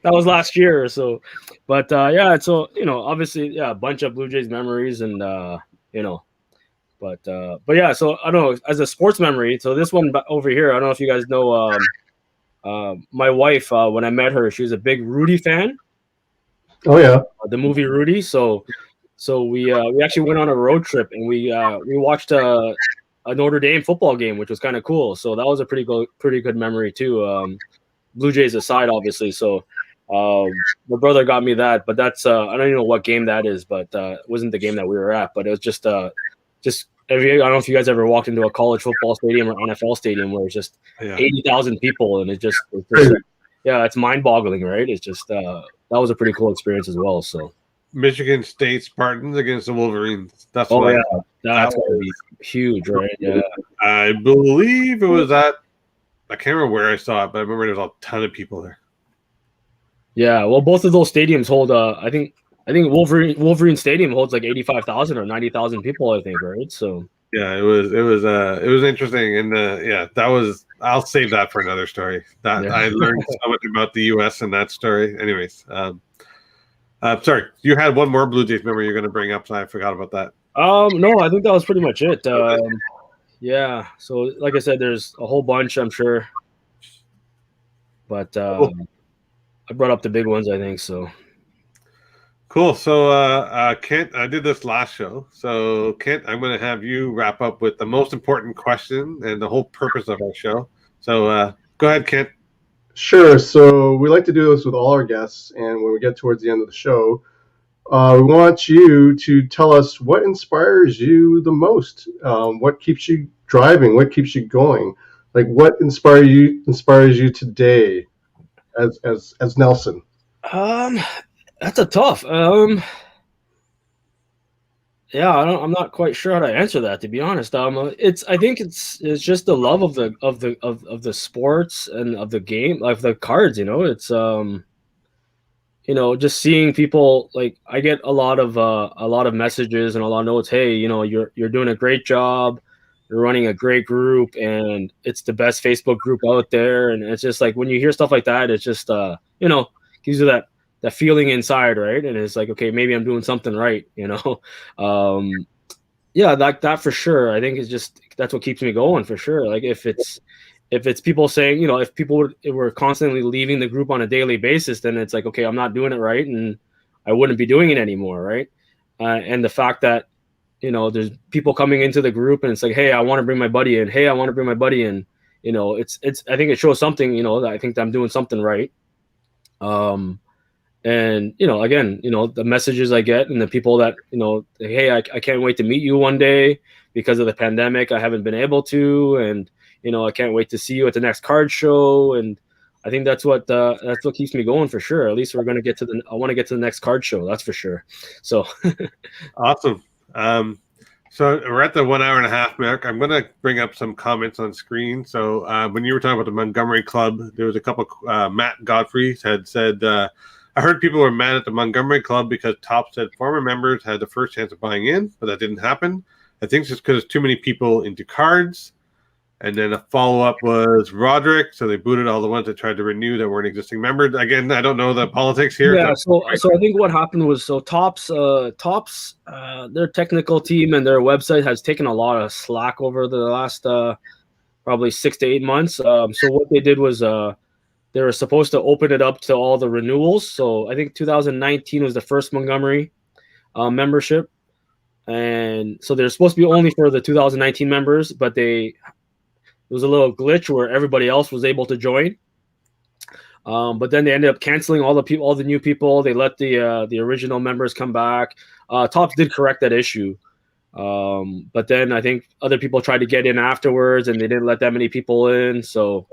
That was last year. So, but yeah, so, obviously, yeah, a bunch of Blue Jays memories and, but yeah, so I don't know, as a sports memory, so this one over here, I don't know if you guys know, my wife, when I met her, she was a big Rudy fan. Oh, yeah. The movie Rudy. So we actually went on a road trip and we watched a Notre Dame football game, which was kind of cool. So that was a pretty good memory too. Blue Jays aside, obviously. So my brother got me that, but that's I don't even know what game that is, but it wasn't the game that we were at. But it was just I don't know if you guys ever walked into a college football stadium or NFL stadium where it's just 80,000 people, and it's just it's mind-boggling, right? It's just that was a pretty cool experience as well. So. Michigan State Spartans against the Wolverines. That's gonna be huge, right? Yeah, I believe it was at. I can't remember where I saw it, but I remember there was a ton of people there. Yeah, well, both of those stadiums hold. I think Wolverine Stadium holds like 85,000 or 90,000 people. I think, right? So yeah, it was interesting, and that was. I'll save that for another story. I learned so much about the U.S. in that story. Anyways. Sorry, you had one more Blue Jays memory you're going to bring up, so I forgot about that. No, I think that was pretty much it. Yeah, so like I said, there's a whole bunch, I'm sure, but I brought up the big ones, I think. So cool. So Kent, I did this last show, so Kent, I'm going to have you wrap up with the most important question and the whole purpose of our show. So go ahead, Kent. Sure. So we like to do this with all our guests, and when we get towards the end of the show, we want you to tell us what inspires you the most. What keeps you driving? What keeps you going? Like, what inspires you today, as Nelson? That's a tough. Yeah, I'm not quite sure how to answer that, to be honest. I think it's just the love of the sports and of the game, of the cards. It's just seeing people, like, I get a lot of messages and a lot of notes. Hey, you're doing a great job. You're running a great group, and it's the best Facebook group out there. And it's just like when you hear stuff like that, it's just gives you that feeling inside, right? And it's like, okay, maybe I'm doing something right, yeah, like that for sure. I think that's what keeps me going for sure. Like if it's people saying, if people were constantly leaving the group on a daily basis, then it's like, okay, I'm not doing it right, and I wouldn't be doing it anymore, right? And the fact that there's people coming into the group and it's like, hey, I want to bring my buddy in. Hey, I want to bring my buddy in. It's I think it shows something, that I think that I'm doing something right. And again, the messages I get and the people that hey, I can't wait to meet you one day because of the pandemic. I haven't been able to, and I can't wait to see you at the next card show. And I think that's what keeps me going for sure. At least I want to get to the next card show. That's for sure. So awesome. So we're at the 1 hour and a half mark. I'm going to bring up some comments on screen. So when you were talking about the Montgomery Club, there was a couple. Matt Godfrey had said, I heard people were mad at the Montgomery Club because Top said former members had the first chance of buying in, but that didn't happen. I think it's just because there's too many people into cards. And then a follow-up was Roderick, so they booted all the ones that tried to renew that weren't existing members. Again, I don't know the politics here. Yeah, so I think what happened was, Topps, their technical team and their website has taken a lot of slack over the last probably 6 to 8 months. So what they did was they were supposed to open it up to all the renewals. So I think 2019 was the first Montgomery membership, and so they're supposed to be only for the 2019 members, but there was a little glitch where everybody else was able to join. But then they ended up canceling all the new people. They let the original members come back. Topps did correct that issue. But then I think other people tried to get in afterwards and they didn't let that many people in. So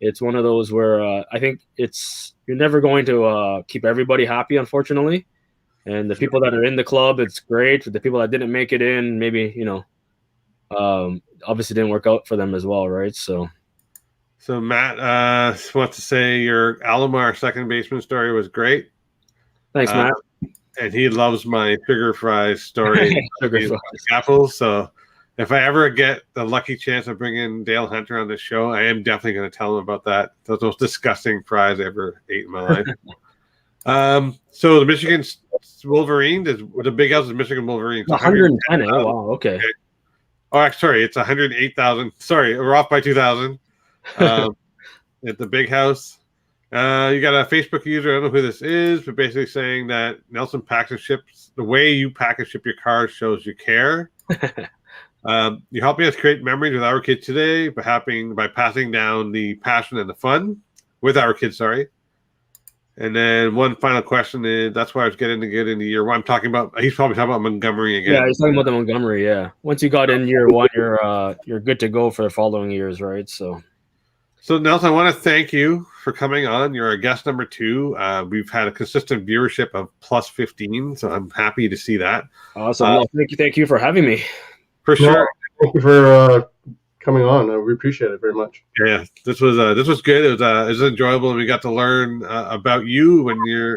it's one of those where I think you're never going to keep everybody happy, unfortunately. And the people that are in the club, it's great. For the people that didn't make it in, maybe, obviously didn't work out for them as well, right? So Matt wants to say your Alomar second baseman story was great. Thanks, Matt. And he loves my sugar fries story. Apples. So if I ever get the lucky chance of bringing Dale Hunter on the show, I am definitely going to tell him about that. Those most disgusting fries I ever ate in my life. So the Michigan Wolverines the big house is Michigan Wolverines. 110. Oh, wow. Okay. Oh, sorry, it's 108,000. Sorry, we're off by 2,000. At the big house. You got a Facebook user, I don't know who this is, but basically saying that Nelson packs and ships, the way you pack and ship your cars shows you care. You're helping us create memories with our kids today by passing down the passion and the fun with our kids, sorry. And then one final question is, that's why I was getting to get into year one. He's probably talking about Montgomery again. Yeah, he's talking about the Montgomery, yeah. Once you got in year one, you're good to go for the following years, right? So Nelson, I want to thank you for coming on. You're our guest number 2. We've had a consistent viewership of plus 15, so I'm happy to see that. Awesome. Thank you for having me. For sure. Thank you for coming on. We appreciate it very much. Yeah, this was good. It was enjoyable, and we got to learn about you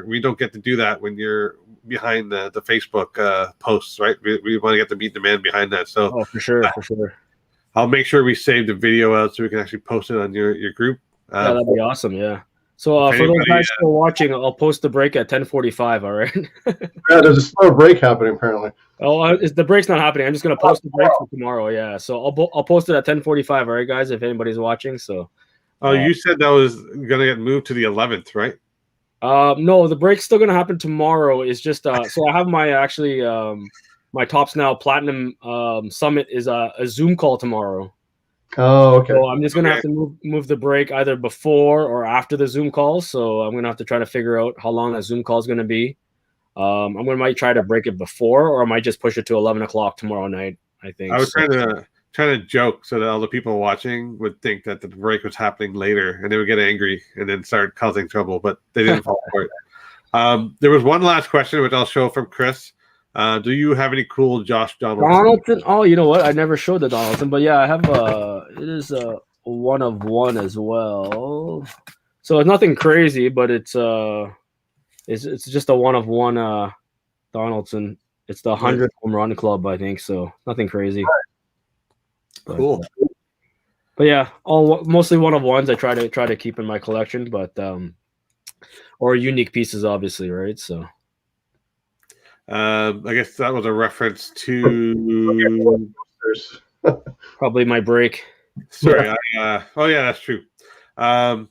we don't get to do that when you're behind the Facebook posts, right? We want to get to meet the man behind that. So for sure. I'll make sure we save the video out so we can actually post it on your group. Yeah, that'd be awesome. Yeah. So for those guys still watching, I'll post the break at 10:45. All right. Yeah, there's a slow break happening apparently. Oh, the break's not happening. I'm just gonna post the break for tomorrow. Yeah. So I'll post it at 10:45. All right, guys. If anybody's watching, so. You said that was gonna get moved to the 11th, right? No, the break's still gonna happen tomorrow. It's just so I have my Topps Now Platinum Summit is a Zoom call tomorrow. Oh, okay. So I'm just gonna have to move the break either before or after the Zoom call. So I'm gonna have to try to figure out how long that Zoom call is gonna be. Might try to break it before, or I might just push it to 11 o'clock tomorrow night. I think. I was trying to joke so that all the people watching would think that the break was happening later, and they would get angry and then start causing trouble. But they didn't fall for it. There was one last question, which I'll show from Chris. Do you have any cool Josh Donaldson? Oh, you know what? I never showed the Donaldson, but yeah, I have it is a 1 of 1 as well. So it's nothing crazy, but it's just a 1 of 1 Donaldson. It's the 100 home run club, I think. So nothing crazy. Cool. But yeah, mostly 1 of 1s. I try to keep in my collection, but or unique pieces, obviously, right? So. I guess that was a reference to probably my break. Sorry. That's true. I'm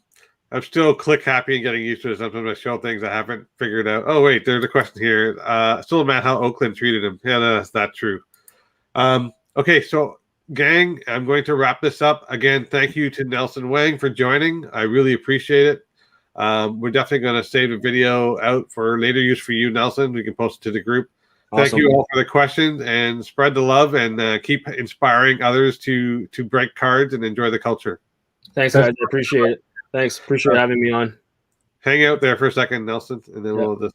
still click happy and getting used to it. Sometimes I show things I haven't figured out. Oh wait, there's a question here. Still mad how Oakland treated him. Yeah, that's not true. Okay, so gang, I'm going to wrap this up. Again, thank you to Nelson Wang for joining. I really appreciate it. We're definitely going to save the video out for later use for you, Nelson. We can post it to the group. Thank Awesome. you all for the questions, and spread the love, and keep inspiring others to break cards and enjoy the culture. Thanks, guys. I appreciate it. Thanks. Appreciate having me on. Hang out there for a second, Nelson, and then Yeah. we'll just